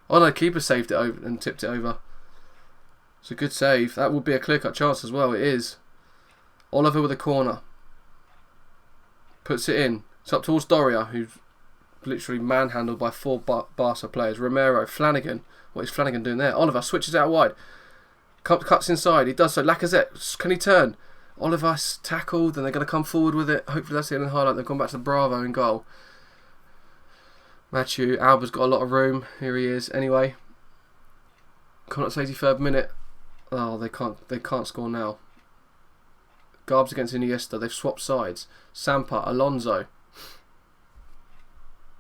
Oh no, keeper saved it over and tipped it over. It's a good save. That would be a clear-cut chance as well. It is. Oliver with a corner. Puts it in. It's up towards Doria, who's literally manhandled by 4 Barca players. Romero, Flanagan. What is Flanagan doing there? Oliver switches out wide. Cuts inside. He does so. Lacazette, can he turn? Oliver's tackled, and they're going to come forward with it. Hopefully that's the end of the highlight. They've gone back to Bravo in goal. Matthew, Alba's got a lot of room. Here he is. Anyway, coming up to 83rd minute. Oh, they can't score now. Garbs against Iniesta. They've swapped sides. Sampa, Alonso,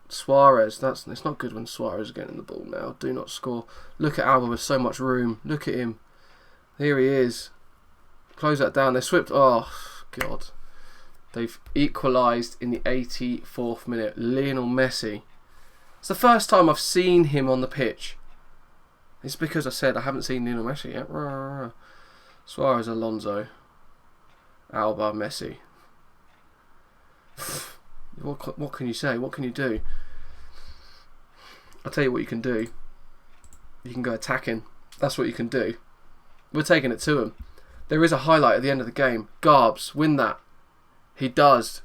Suarez. It's not good when Suarez is getting the ball now. Do not score. Look at Alba with so much room. Look at him. Here he is. Close that down. They swept. Oh, God. They've equalised in the 84th minute. Lionel Messi. It's the first time I've seen him on the pitch. It's because I said I haven't seen Lionel Messi yet. Suarez, Alonso, Alba, Messi. What can you say? What can you do? I'll tell you what you can do. You can go attacking. That's what you can do. We're taking it to him. There is a highlight at the end of the game. Garbs, win that. He does.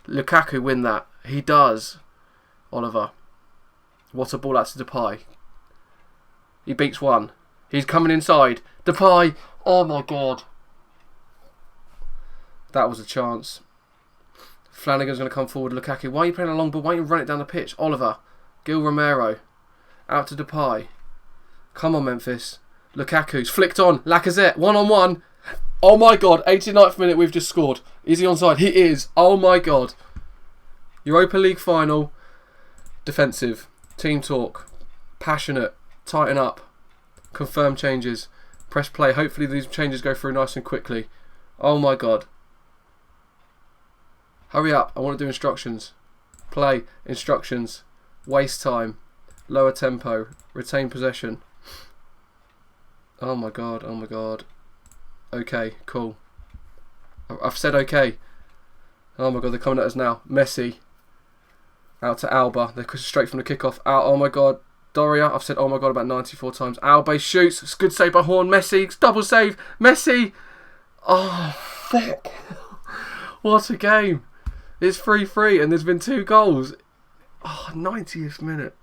Lukaku, win that. He does. Oliver. What a ball out to Depay. He beats one. He's coming inside. Depay. Oh my God. That was a chance. Flanagan's going to come forward. Lukaku. Why are you playing a long ball? Why don't you run it down the pitch? Oliver. Gil Romero. Out to Depay. Come on, Memphis. Lukaku's flicked on. Lacazette. 1-on-1. Oh my God. 89th minute. We've just scored. Is he onside? He is. Oh my God. Europa League final. Defensive. Team talk. Passionate. Tighten up. Confirm changes. Press play. Hopefully these changes go through nice and quickly. Oh my God. Hurry up. I want to do instructions. Play. Instructions. Waste time. Lower tempo. Retain possession. Oh my God. Oh my God. Okay. Cool. I've said okay. Oh my God. They're coming at us now. Messi. Out to Alba. They're straight from the kickoff. Out. Oh my God. Doria. I've said oh my God about 94 times. Alba shoots. It's a good save by Horn. Messi. Double save. Messi. Oh, fuck. What a game. It's 3-3 and there's been 2 goals. Oh, 90th minute.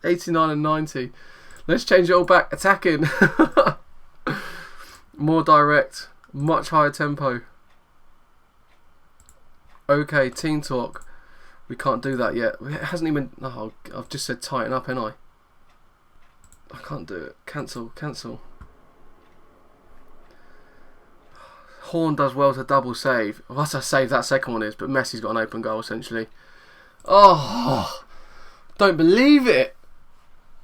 89 and 90. Let's change it all back. Attacking. More direct. Much higher tempo. Okay, team talk. We can't do that yet. It hasn't even... Oh, I've just said tighten up, ain't I? I can't do it. Cancel. Horn does well to double save. What a save that second one is, but Messi's got an open goal, essentially. Oh, don't believe it.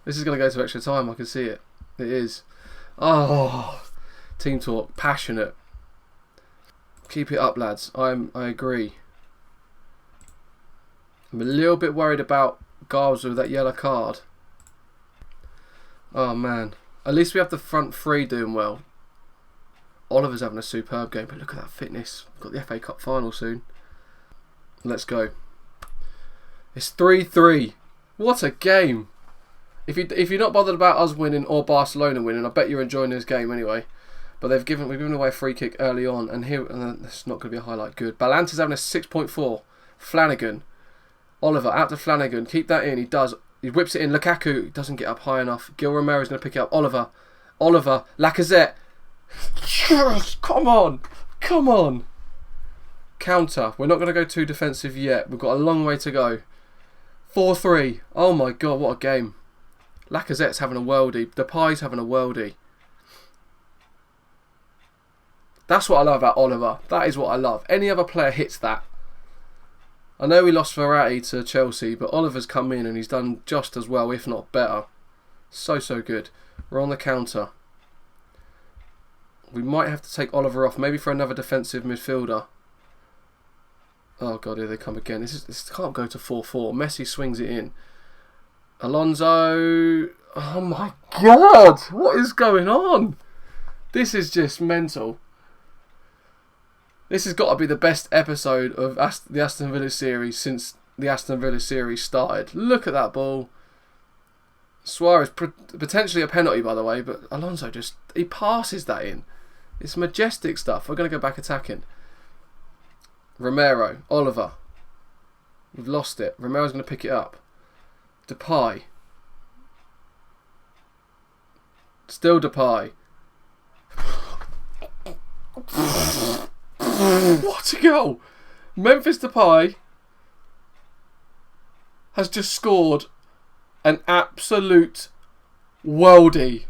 This is going to go to extra time. I can see it. It is. Oh, team talk. Passionate. Keep it up, lads. I agree. I'm a little bit worried about Giles with that yellow card. Oh, man. At least we have the front three doing well. Oliver's having a superb game, but look at that fitness. We've got the FA Cup final soon. Let's go. It's 3-3. What a game. If you're not bothered about us winning or Barcelona winning, I bet you're enjoying this game anyway. But we've given away a free kick early on, and it's not going to be a highlight. Good. Balanta's having a 6.4. Flanagan. Oliver out to Flanagan. Keep that in. He does. He whips it in. Lukaku doesn't get up high enough. Gil Romero's going to pick it up. Oliver. Lacazette. Yes, come on. Counter. We're not going to go too defensive yet. We've got a long way to go. 4-3. Oh my god, what a game. Lacazette's having a worldie. Depay's having a worldie. That's what I love about Oliver. That is what I love. Any other player hits that. I know we lost Verratti to Chelsea, but Oliver's come in and he's done just as well, if not better. So good. We're on the counter. We might have to take Oliver off, maybe for another defensive midfielder. Oh god, here they come again. This can't go to 4-4. Messi swings it in. Alonso. Oh my god, what is going on? This is just mental. This has got to be the best episode of the Aston Villa series since the Aston Villa series started. Look at that ball. Suarez, potentially a penalty by the way, but Alonso he passes that in. It's majestic stuff. We're going to go back attacking. Romero, Oliver. We've lost it. Romero's going to pick it up. Depay. Still Depay. What a goal! Memphis Depay has just scored an absolute worldie.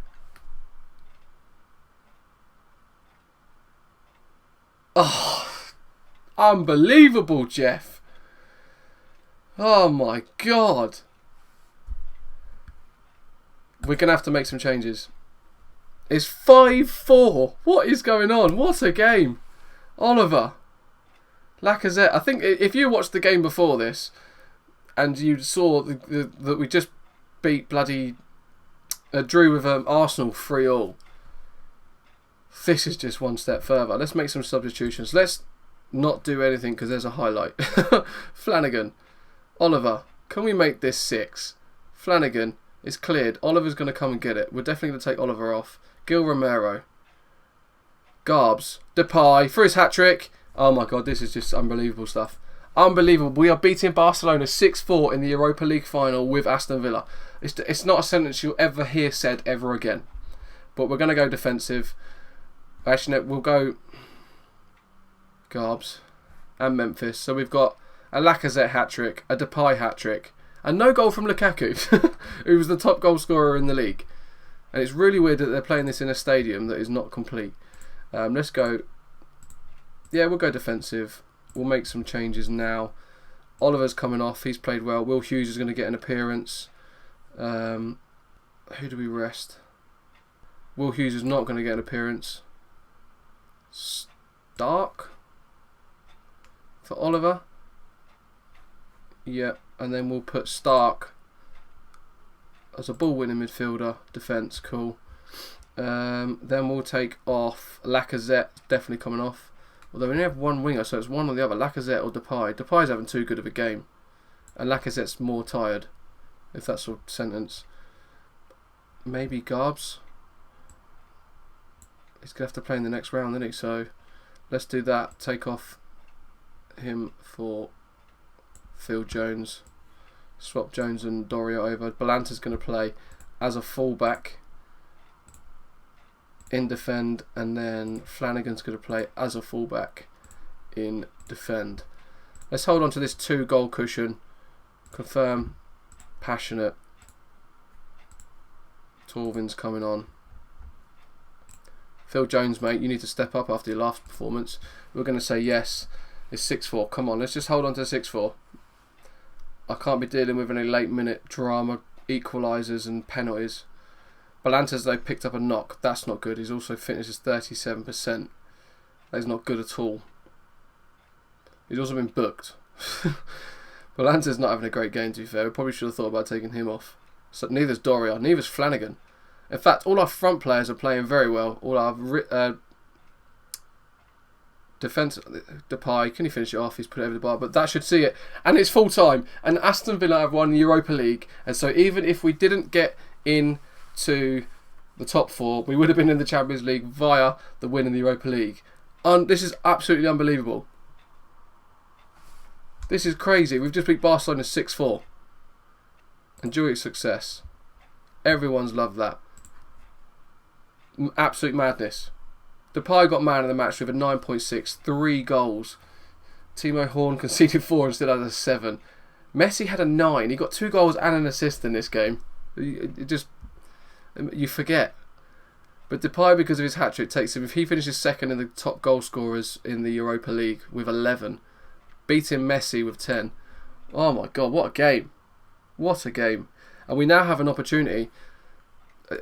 Oh, unbelievable, Jeff. Oh my god. We're going to have to make some changes. It's 5-4. What is going on? What a game. Oliver. Lacazette. I think if you watched the game before this and you saw that we just beat bloody... drew with Arsenal 3-3. This is just one step further. Let's make some substitutions. Let's not do anything because there's a highlight. Flanagan. Oliver. Can we make this 6? Flanagan. It's cleared. Oliver's going to come and get it. We're definitely going to take Oliver off. Gil Romero. Garbs. Depay for his hat-trick. Oh my god, this is just unbelievable stuff. Unbelievable. We are beating Barcelona 6-4 in the Europa League final with Aston Villa. It's not a sentence you'll ever hear said ever again. But we're going to go defensive. Actually, no, we'll go Garbs and Memphis. So we've got a Lacazette hat-trick, a Depay hat-trick, and no goal from Lukaku, who was the top goal scorer in the league. And it's really weird that they're playing this in a stadium that is not complete. Let's go... Yeah, we'll go defensive. We'll make some changes now. Oliver's coming off. He's played well. Will Hughes is going to get an appearance. Who do we rest? Will Hughes is not going to get an appearance. Stark? For Oliver? Yep. And then we'll put Stark as a ball-winning midfielder. Defence, cool. Then we'll take off Lacazette, definitely coming off. Although we only have one winger, so it's one or the other, Lacazette or Depay. Depay's having too good of a game. And Lacazette's more tired, if that's a sentence. Maybe Garbs. He's going to have to play in the next round, isn't he? So let's do that. Take off him for Phil Jones. Swap Jones and Doria over. Balanta's going to play as a fullback in defend, and then Flanagan's going to play as a fullback in defend. Let's hold on to this 2-goal cushion. Confirm. Passionate. Torvin's coming on. Phil Jones, mate, you need to step up after your last performance. We're going to say yes. It's 6-4. Come on, let's just hold on to 6-4. I can't be dealing with any late minute drama, equalisers and penalties. Balanta's, though, picked up a knock. That's not good. He's also finishes 37%. That is not good at all. He's also been booked. Balanta's not having a great game, to be fair. We probably should have thought about taking him off. So neither's Doria, neither's Flanagan. In fact, all our front players are playing very well. All our defence, Depay, can he finish it off? He's put it over the bar, but that should see it. And it's full time. And Aston Villa have won the Europa League. And so even if we didn't get into the top 4, we would have been in the Champions League via the win in the Europa League. This is absolutely unbelievable. This is crazy. We've just beat Barcelona 6-4. Enjoy its success. Everyone's loved that. Absolute madness. Depay got man of the match with a 9.6, 3 goals. Timo Horn conceded 4 and still had a 7. Messi had a 9. He got 2 goals and an assist in this game. You forget. But Depay, because of his hat-trick, takes him. If he finishes second in the top goal scorers in the Europa League with 11, beating Messi with 10. Oh my God, what a game. What a game. And we now have an opportunity.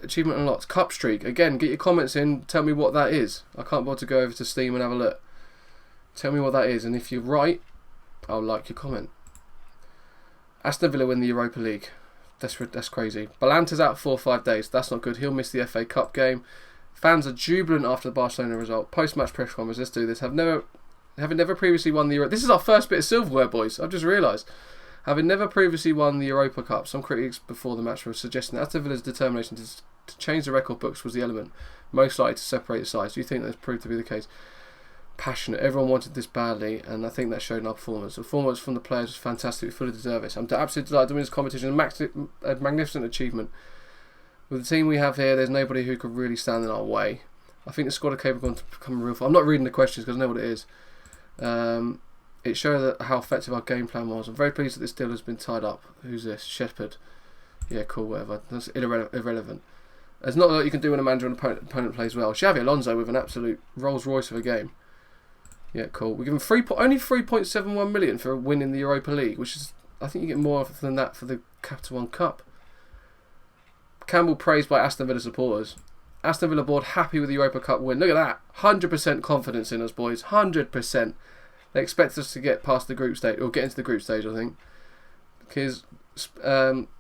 Achievement unlocked. Cup streak. Again, get your comments in. Tell me what that is. I can't bother to go over to Steam and have a look. Tell me what that is. And if you're right, I'll like your comment. Aston Villa win the Europa League. That's crazy. Balanta's out 4 or 5 days. That's not good. He'll miss the FA Cup game. Fans are jubilant after the Barcelona result. Post-match press conference. Let's do this. Having never previously won the Europa. This is our first bit of silverware, boys. I've just realised. Having never previously won the Europa Cup, some critics before the match were suggesting that Aston Villa's determination to change the record books was the element most likely to separate the sides. Do you think that's proved to be the case? Passionate. Everyone wanted this badly, and I think that showed in our performance. The performance from the players was fantastic. We fully deserve it. I'm absolutely delighted to win this competition. A magnificent achievement. With the team we have here, there's nobody who could really stand in our way. I think the squad are capable to become real. I'm not reading the questions because I know what it is. It showed how effective our game plan was. I'm very pleased that this deal has been tied up. Who's this? Shepherd. Yeah, cool, whatever. That's irrelevant. There's not a lot you can do when a manager and opponent plays well. Xavi Alonso with an absolute Rolls Royce of a game. Yeah, cool. We give him only 3.71 million for a win in the Europa League, which is, I think you get more than that for the Capital One Cup. Campbell praised by Aston Villa supporters. Aston Villa board happy with the Europa Cup win. Look at that. 100% confidence in us, boys. 100%. They expect us to get past the group stage, or get into the group stage, I think. Because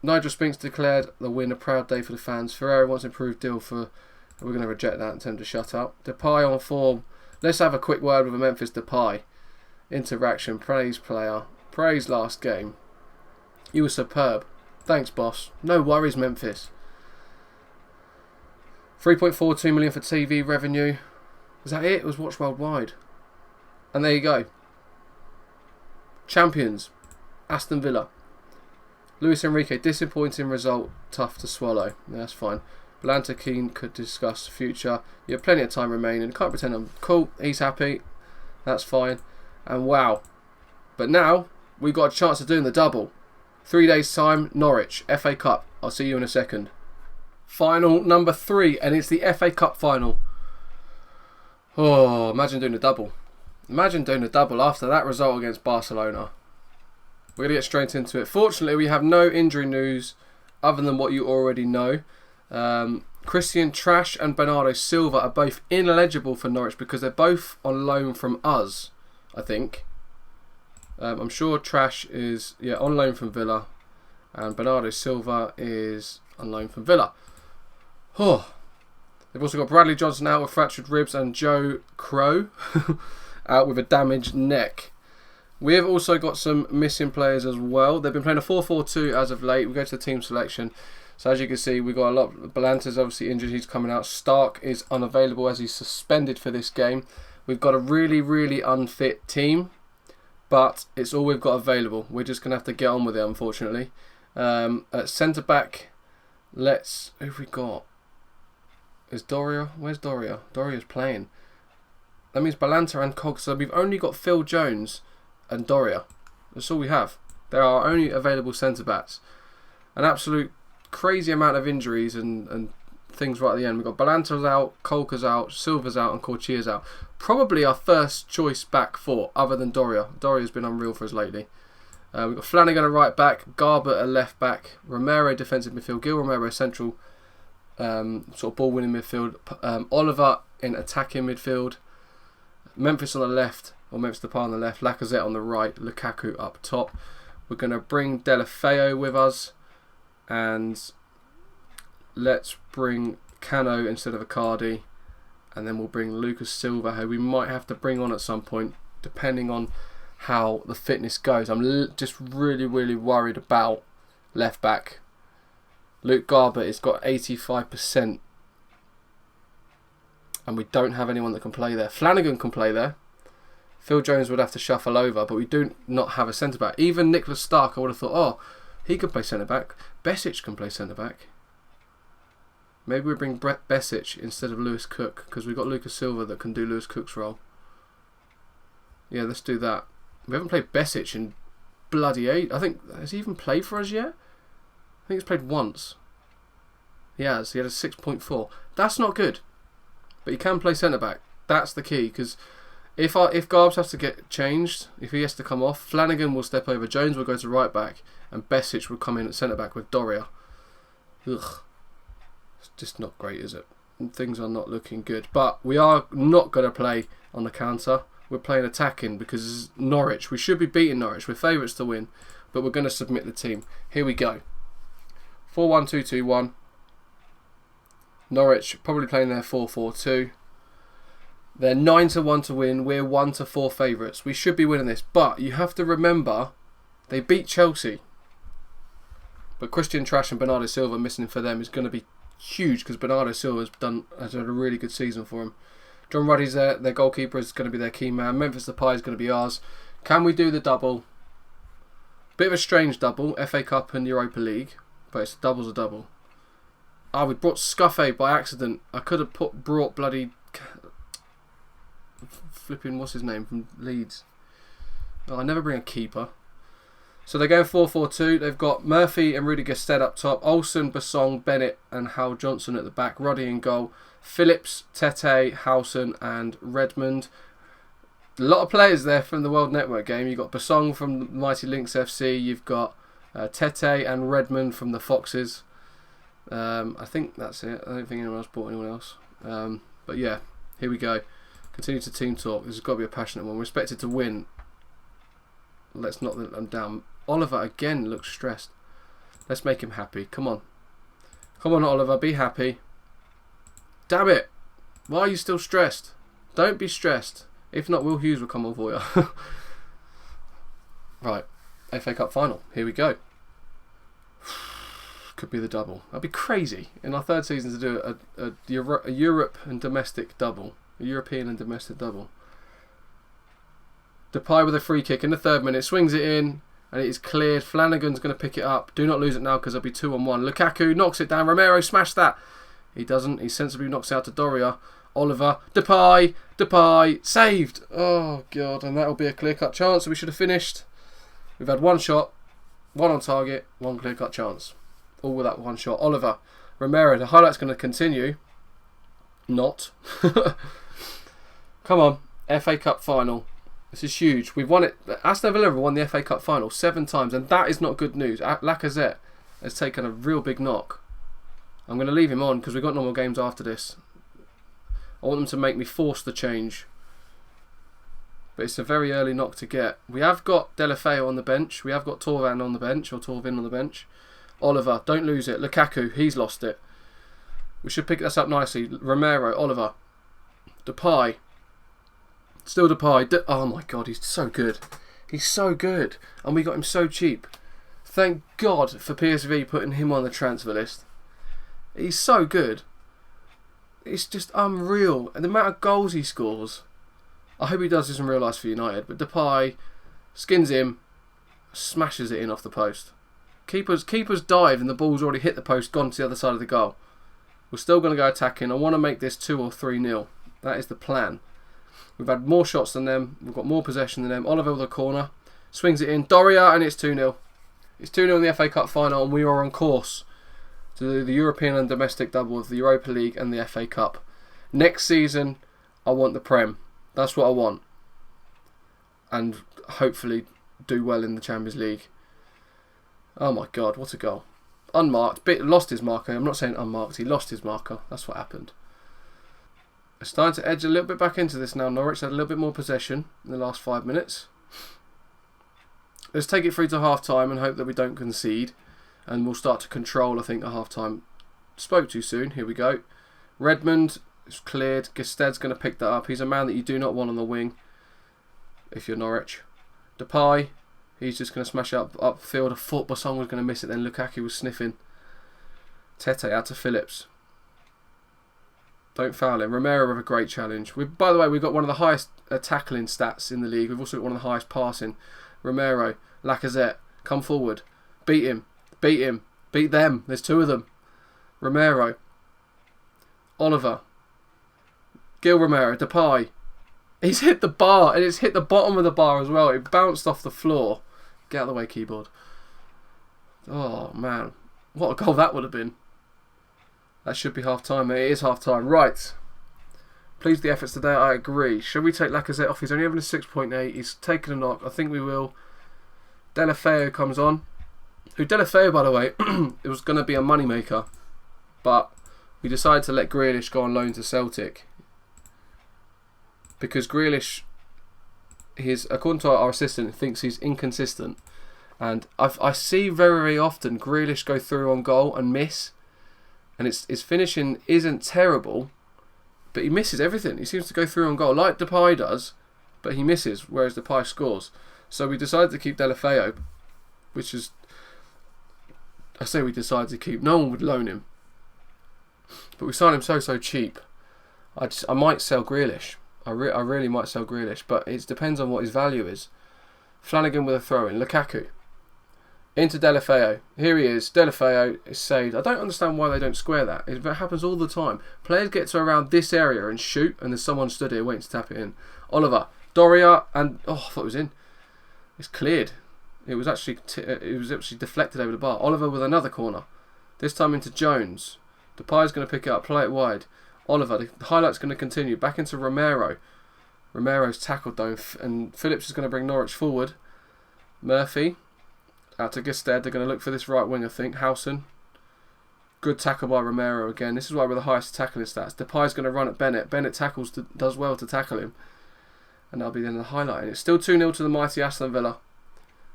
Nigel Spinks declared the win a proud day for the fans. Ferreira wants improved deal for... We're going to reject that and tell him to shut up. Depay on form. Let's have a quick word with a Memphis Depay. Interaction. Praise player. Praise last game. You were superb. Thanks, boss. No worries, Memphis. 3.42 million for TV revenue. Was that it? It was watched worldwide. And there you go. Champions. Aston Villa. Luis Enrique. Disappointing result. Tough to swallow. Yeah, that's fine. Balanta Keane could discuss the future. You have plenty of time remaining. Can't pretend I'm cool. He's happy. That's fine. And wow. But now, we've got a chance of doing the double. 3 days time, Norwich. FA Cup. I'll see you in a second. Final number 3. And it's the FA Cup final. Oh, imagine doing a double. Imagine doing a double after that result against Barcelona. We're going to get straight into it. Fortunately, we have no injury news other than what you already know. Christian Trash and Bernardo Silva are both ineligible for Norwich because they're both on loan from us, I think. I'm sure Trash is on loan from Villa, and Bernardo Silva is on loan from Villa. Oh. They've also got Bradley Johnson out with fractured ribs and Joe Crow out with a damaged neck. We have also got some missing players as well. They've been playing a 4-4-2 as of late. We go to the team selection. So as you can see, we've got a lot. Balanta's obviously injured. He's coming out. Stark is unavailable as he's suspended for this game. We've got a really, really unfit team. but it's all we've got available. We're just going to have to get on with it, unfortunately. At centre back, who have we got? Is Doria? Where's Doria? Doria's playing. That means Balanta and Cog. So we've only got Phil Jones and Doria. That's all we have. They're our only available centre backs. An absolute crazy amount of injuries and things right at the end. We've got Balanta's out, Colker's out, Silva's out, and Corchia's out. Probably our first choice back four, other than Doria. Doria's been unreal for us lately. We've got Flanagan at right back, Garbutt at left back, Romero defensive midfield, Gil Romero central sort of ball winning midfield, Oliver in attacking midfield, Memphis on the left, or Memphis Depay on the left, Lacazette on the right, Lukaku up top. We're going to bring Deulofeu with us, and let's bring Cano instead of Icardi, and then we'll bring Lucas Silva, who we might have to bring on at some point, depending on how the fitness goes. I'm just really worried about left back. Luke Garbutt has got 85%, and we don't have anyone that can play there. Flanagan can play there. Phil Jones would have to shuffle over, but we do not have a centre back. Even Nicholas Stark, I would have thought, oh, he could play centre back. Besic can play centre back. Maybe we bring Besic instead of Lewis Cook, because we've got Lucas Silva that can do Lewis Cook's role. Yeah, let's do that. We haven't played Besic in bloody age. I think, has he even played for us yet? I think he's played once. He has. He had a 6.4. That's not good. But he can play centre back. That's the key, because if Garbs has to get changed, if he has to come off, Flanagan will step over, Jones will go to right back, and Besic will come in at centre back with Doria. Ugh. It's just not great, is it? Things are not looking good. But we are not going to play on the counter. We're playing attacking because Norwich. We should be beating Norwich. We're favourites to win, but we're going to submit the team. Here we go. 4-1-2-2-1. Norwich probably playing their 4-4-2. They're 9-1 to win. We're 1-4 favourites. We should be winning this, but you have to remember they beat Chelsea. But Christian Trash and Bernardo Silva missing for them is going to be huge, because Bernardo Silva has had a really good season for him. John Ruddy's there. Their goalkeeper is going to be their key man. Memphis Depay is going to be ours. Can we do the double? Bit of a strange double, FA Cup and Europa League, but it's double's a double. Ah, we brought Scuffy by accident. I could have brought bloody flipping, what's his name, from Leeds. Oh, I never bring a keeper. So they're going 4-4-2. They've got Murphy and Rudy Gestede up top. Olsen, Basong, Bennett and Hal Johnson at the back. Roddy in goal. Phillips, Tete, Howson and Redmond. A lot of players there from the World Network game. You've got Basong from Mighty Lynx FC. You've got Tete and Redmond from the Foxes. I think that's it. I don't think anyone else bought anyone else. But yeah, here we go. Continue to team talk. This has got to be a passionate one. We're expected to win. Let's not let them down. Oliver again looks stressed. Let's make him happy. Come on. Come on, Oliver. Be happy. Damn it. Why are you still stressed? Don't be stressed. If not, Will Hughes will come on for you. Right. FA Cup final. Here we go. Could be the double. That'd be crazy in our third season to do a Europe and domestic double. A European and domestic double. Depay with a free kick in the 3rd minute. Swings it in. And it is cleared. Flanagan's going to pick it up. Do not lose it now because there'll be 2-on-1. Lukaku knocks it down. Romero smashed that. He doesn't. He sensibly knocks it out to Doria. Oliver. Depay. Depay. Saved. Oh, God. And that'll be a clear-cut chance. So we should have finished. We've had one shot. One on target. One clear-cut chance. All with that one shot. Oliver. Romero. The highlight's going to continue. Not. Come on. FA Cup final. This is huge. We've won it. Aston Villa won the FA Cup final 7 times, and that is not good news. Lacazette has taken a real big knock. I'm going to leave him on because we've got no more games after this. I want them to make me force the change. But it's a very early knock to get. We have got Deulofeu on the bench. We have got Torvin on the bench, or Torvin on the bench. Oliver, don't lose it. Lukaku, he's lost it. We should pick this up nicely. Romero, Oliver. Depay. Still Depay. Oh my God, he's so good. He's so good. And we got him so cheap. Thank God for PSV putting him on the transfer list. He's so good. It's just unreal. And the amount of goals he scores. I hope he does this in real life for United. But Depay, skins him, smashes it in off the post. Keeper's dive and the ball's already hit the post, gone to the other side of the goal. We're still going to go attacking. I want to make this 2 or 3-0. That is the plan. We've had more shots than them. We've got more possession than them. Oliver with a corner. Swings it in. Doria, and it's 2-0. It's 2-0 in the FA Cup final, and we are on course to do the European and domestic double of the Europa League and the FA Cup. Next season, I want the Prem. That's what I want. And hopefully do well in the Champions League. Oh my God, what a goal. Unmarked. Lost his marker. I'm not saying unmarked. He lost his marker. That's what happened. We're starting to edge a little bit back into this now. Norwich had a little bit more possession in the last 5 minutes. Let's take it through to half time and hope that we don't concede. And we'll start to control, I think, at half time. Spoke too soon. Here we go. Redmond is cleared. Gested's going to pick that up. He's a man that you do not want on the wing if you're Norwich. Depay, he's just going to smash it upfield. A foot, but someone was going to miss it. Then Lukaku was sniffing. Tete out to Phillips. Don't foul him. Romero with a great challenge. By the way, we've got one of the highest tackling stats in the league. We've also got one of the highest passing. Romero, Lacazette, come forward. Beat him. Beat him. Beat them. There's 2 of them. Romero. Oliver. Gil Romero. Depay. He's hit the bar, and it's hit the bottom of the bar as well. It bounced off the floor. Get out of the way, keyboard. Oh, man. What a goal that would have been. That should be half-time. It is half-time. Right. Pleased with the efforts today. I agree. Should we take Lacazette off? He's only having a 6.8. He's taken a knock. I think we will. Delafeu comes on. Who Delafeu, by the way, it was going to be a moneymaker. But we decided to let Grealish go on loan to Celtic. Because Grealish, according to our assistant, thinks he's inconsistent. And I see very, very often Grealish go through on goal and miss. And his finishing isn't terrible, but he misses everything. He seems to go through on goal, like Depay does, but he misses, whereas Depay scores. So we decided to keep Delafeu, which is... I say we decided to keep. No one would loan him. But we signed him so cheap. I might sell Grealish. I really might sell Grealish, but it depends on what his value is. Flanagan with a throw-in. Lukaku. Into Delafeu. Here he is. Delafeu is saved. I don't understand why they don't square that. It happens all the time. Players get to around this area and shoot, and there's someone stood here waiting to tap it in. Oliver. Doria, and... Oh, I thought it was in. It's cleared. It was actually deflected over the bar. Oliver with another corner. This time into Jones. Depay's going to pick it up. Play it wide. Oliver. The highlight's going to continue. Back into Romero. Romero's tackled though, and Phillips is going to bring Norwich forward. Murphy. Out to Gested. They're going to look for this right wing, I think. Howson. Good tackle by Romero again. This is why we're the highest tackling stats. Depay's going to run at Bennett. Bennett does well to tackle him. And that'll be then the highlight. And it's still 2-0 to the mighty Aston Villa.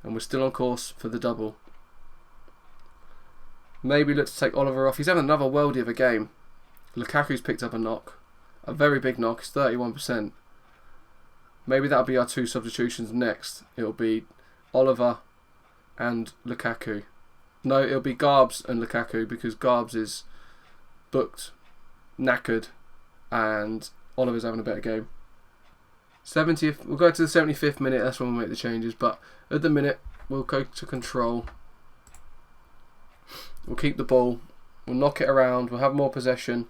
And we're still on course for the double. Maybe look to take Oliver off. He's having another worldie of a game. Lukaku's picked up a knock. A very big knock. It's 31%. Maybe that'll be our 2 substitutions next. It'll be Oliver and Lukaku. No, it'll be Garbs and Lukaku because Garbs is booked, knackered, and Oliver's having a better game. 70th, we'll go to the 75th minute, that's when we'll make the changes, but at the minute we'll go to control. We'll keep the ball, we'll knock it around, we'll have more possession,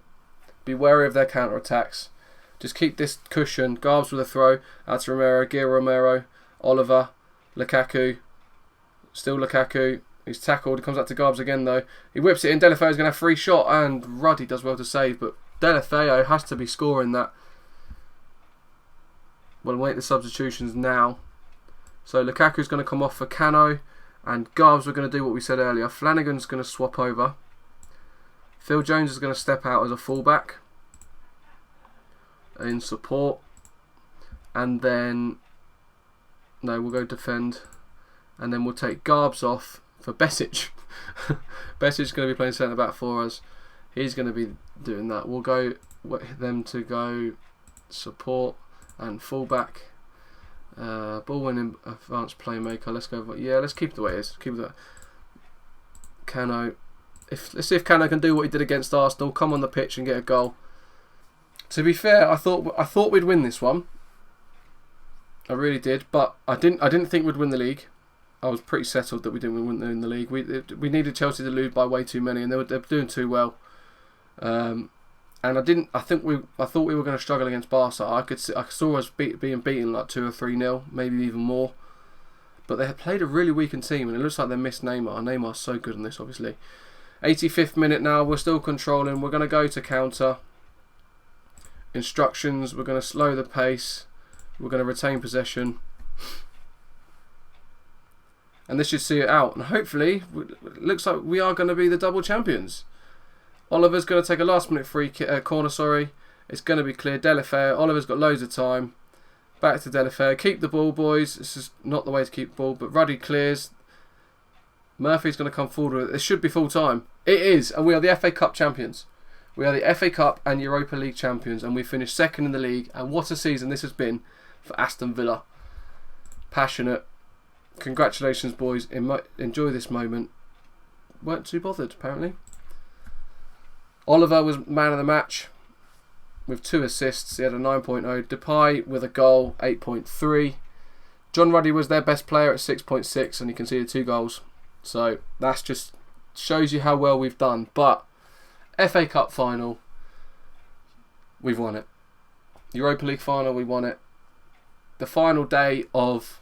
be wary of their counter-attacks. Just keep this cushion. Garbs with a throw, out to Romero, Gil Romero, Oliver, Lukaku. Still Lukaku. He's tackled. He comes out to Garbs again though. He whips it in. Delafeu's going to have free shot, and Ruddy does well to save, but Delafeu has to be scoring that. We'll wait the substitutions now. So Lukaku's going to come off for Cano, and Garbs, we're going to do what we said earlier. Flanagan's going to swap over. Phil Jones is going to step out as a fullback in support, and then no, we'll go defend. And then we'll take Garbs off for Besic. Besic's going to be playing centre back for us. He's going to be doing that. We'll go them to go support and fullback. Ball winning advanced playmaker. Let's go. Yeah, let's keep it the way it is. Keep it. Cano. Let's see if Cano can do what he did against Arsenal. Come on the pitch and get a goal. To be fair, I thought we'd win this one. I really did, but I didn't think we'd win the league. I was pretty settled that we didn't win the league. We needed Chelsea to lose by way too many, and they were doing too well. And I thought we were going to struggle against Barca. I saw us being beaten like 2 or 3-0, maybe even more. But they had played a really weakened team, and it looks like they missed Neymar. Neymar's so good in this, obviously. 85th minute now. We're still controlling. We're going to go to counter. Instructions. We're going to slow the pace. We're going to retain possession. And this should see it out. And hopefully, it looks like we are going to be the double champions. Oliver's going to take a last-minute corner. It's going to be clear. Delafere. Oliver's got loads of time. Back to Delafere. Keep the ball, boys. This is not the way to keep the ball. But Ruddy clears. Murphy's going to come forward with it. This should be full time. It is. And we are the FA Cup champions. We are the FA Cup and Europa League champions. And we finished second in the league. And what a season this has been for Aston Villa. Passionate. Congratulations, boys. Enjoy this moment. Weren't too bothered, apparently. Oliver was man of the match with 2 assists. He had a 9.0. Depay with a goal, 8.3. John Ruddy was their best player at 6.6, and he conceded 2 goals. So that's just shows you how well we've done. But FA Cup final, we've won it. Europa League final, we won it. The final day of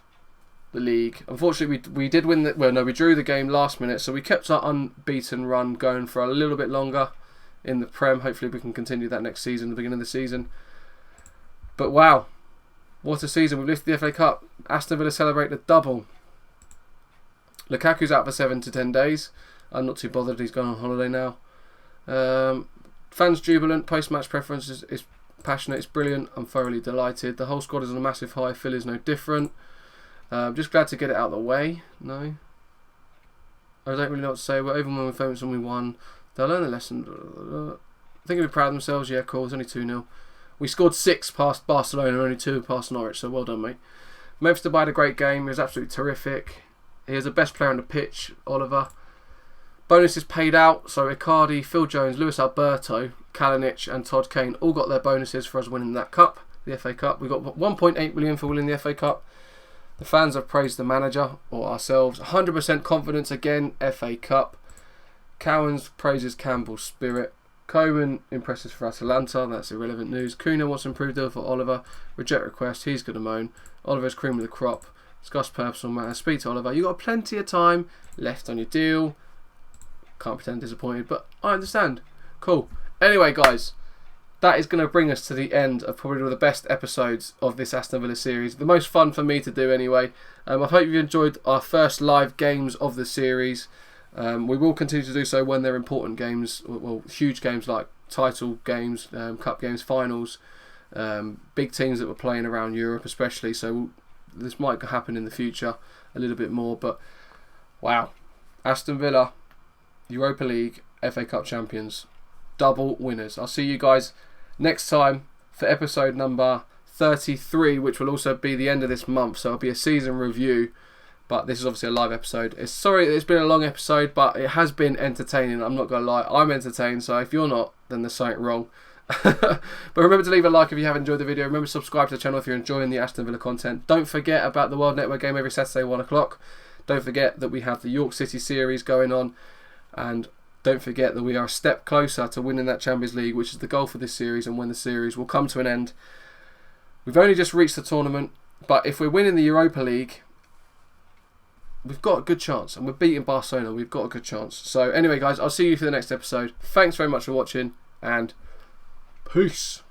the league. Unfortunately, we did win we drew the game last minute, so we kept our unbeaten run going for a little bit longer in the Prem. Hopefully we can continue that next season, the beginning of the season. But wow, what a season. We've lifted the FA Cup. Aston Villa celebrate the double. Lukaku's out for 7 to 10 days. I'm not too bothered, he's gone on holiday now. Fans jubilant, post-match preference is passionate, it's brilliant. I'm thoroughly delighted. The whole squad is on a massive high. Phil is no different. Just glad to get it out of the way. No, I don't really know what to say. We're overwhelmed with moments when we won. They'll learn the lesson. I think they'll be proud of themselves. Yeah, cool. It's only 2-0. We scored 6 past Barcelona, only 2 past Norwich. So well done, mate. Memphis Depay had a great game. He was absolutely terrific. He is the best player on the pitch, Oliver. Bonuses paid out. So Icardi, Phil Jones, Luis Alberto, Kalinic, and Todd Kane all got their bonuses for us winning that cup, the FA Cup. We got 1.8 million for winning the FA Cup. The fans have praised the manager or ourselves. 100% confidence again, FA Cup. Cowans praises Campbell's spirit. Coman impresses for Atalanta. That's irrelevant news. Kuna wants improved deal for Oliver. Reject request. He's going to moan. Oliver's cream of the crop. Discuss personal matters. Speak to Oliver. You got plenty of time left on your deal. Can't pretend disappointed, but I understand. Cool. Anyway, guys, that is going to bring us to the end of probably one of the best episodes of this Aston Villa series. The most fun for me to do anyway. I hope you enjoyed our first live games of the series. We will continue to do so when they're important games, well, huge games like title games, cup games, finals, big teams that we're playing around Europe especially. So this might happen in the future a little bit more. But wow, Aston Villa, Europa League, FA Cup champions, double winners. I'll see you guys next time for episode number 33, which will also be the end of this month. So it'll be a season review. But this is obviously a live episode. Sorry it's been a long episode, but it has been entertaining. I'm not going to lie. I'm entertained, so if you're not, then there's something wrong. But remember to leave a like if you have enjoyed the video. Remember to subscribe to the channel if you're enjoying the Aston Villa content. Don't forget about the World Network game every Saturday, 1 o'clock. Don't forget that we have the York City series going on. And don't forget that we are a step closer to winning that Champions League, which is the goal for this series and when the series will come to an end. We've only just reached the tournament, but if we're winning the Europa League, we've got a good chance, and we're beating Barcelona. We've got a good chance. So anyway, guys, I'll see you for the next episode. Thanks very much for watching, and peace.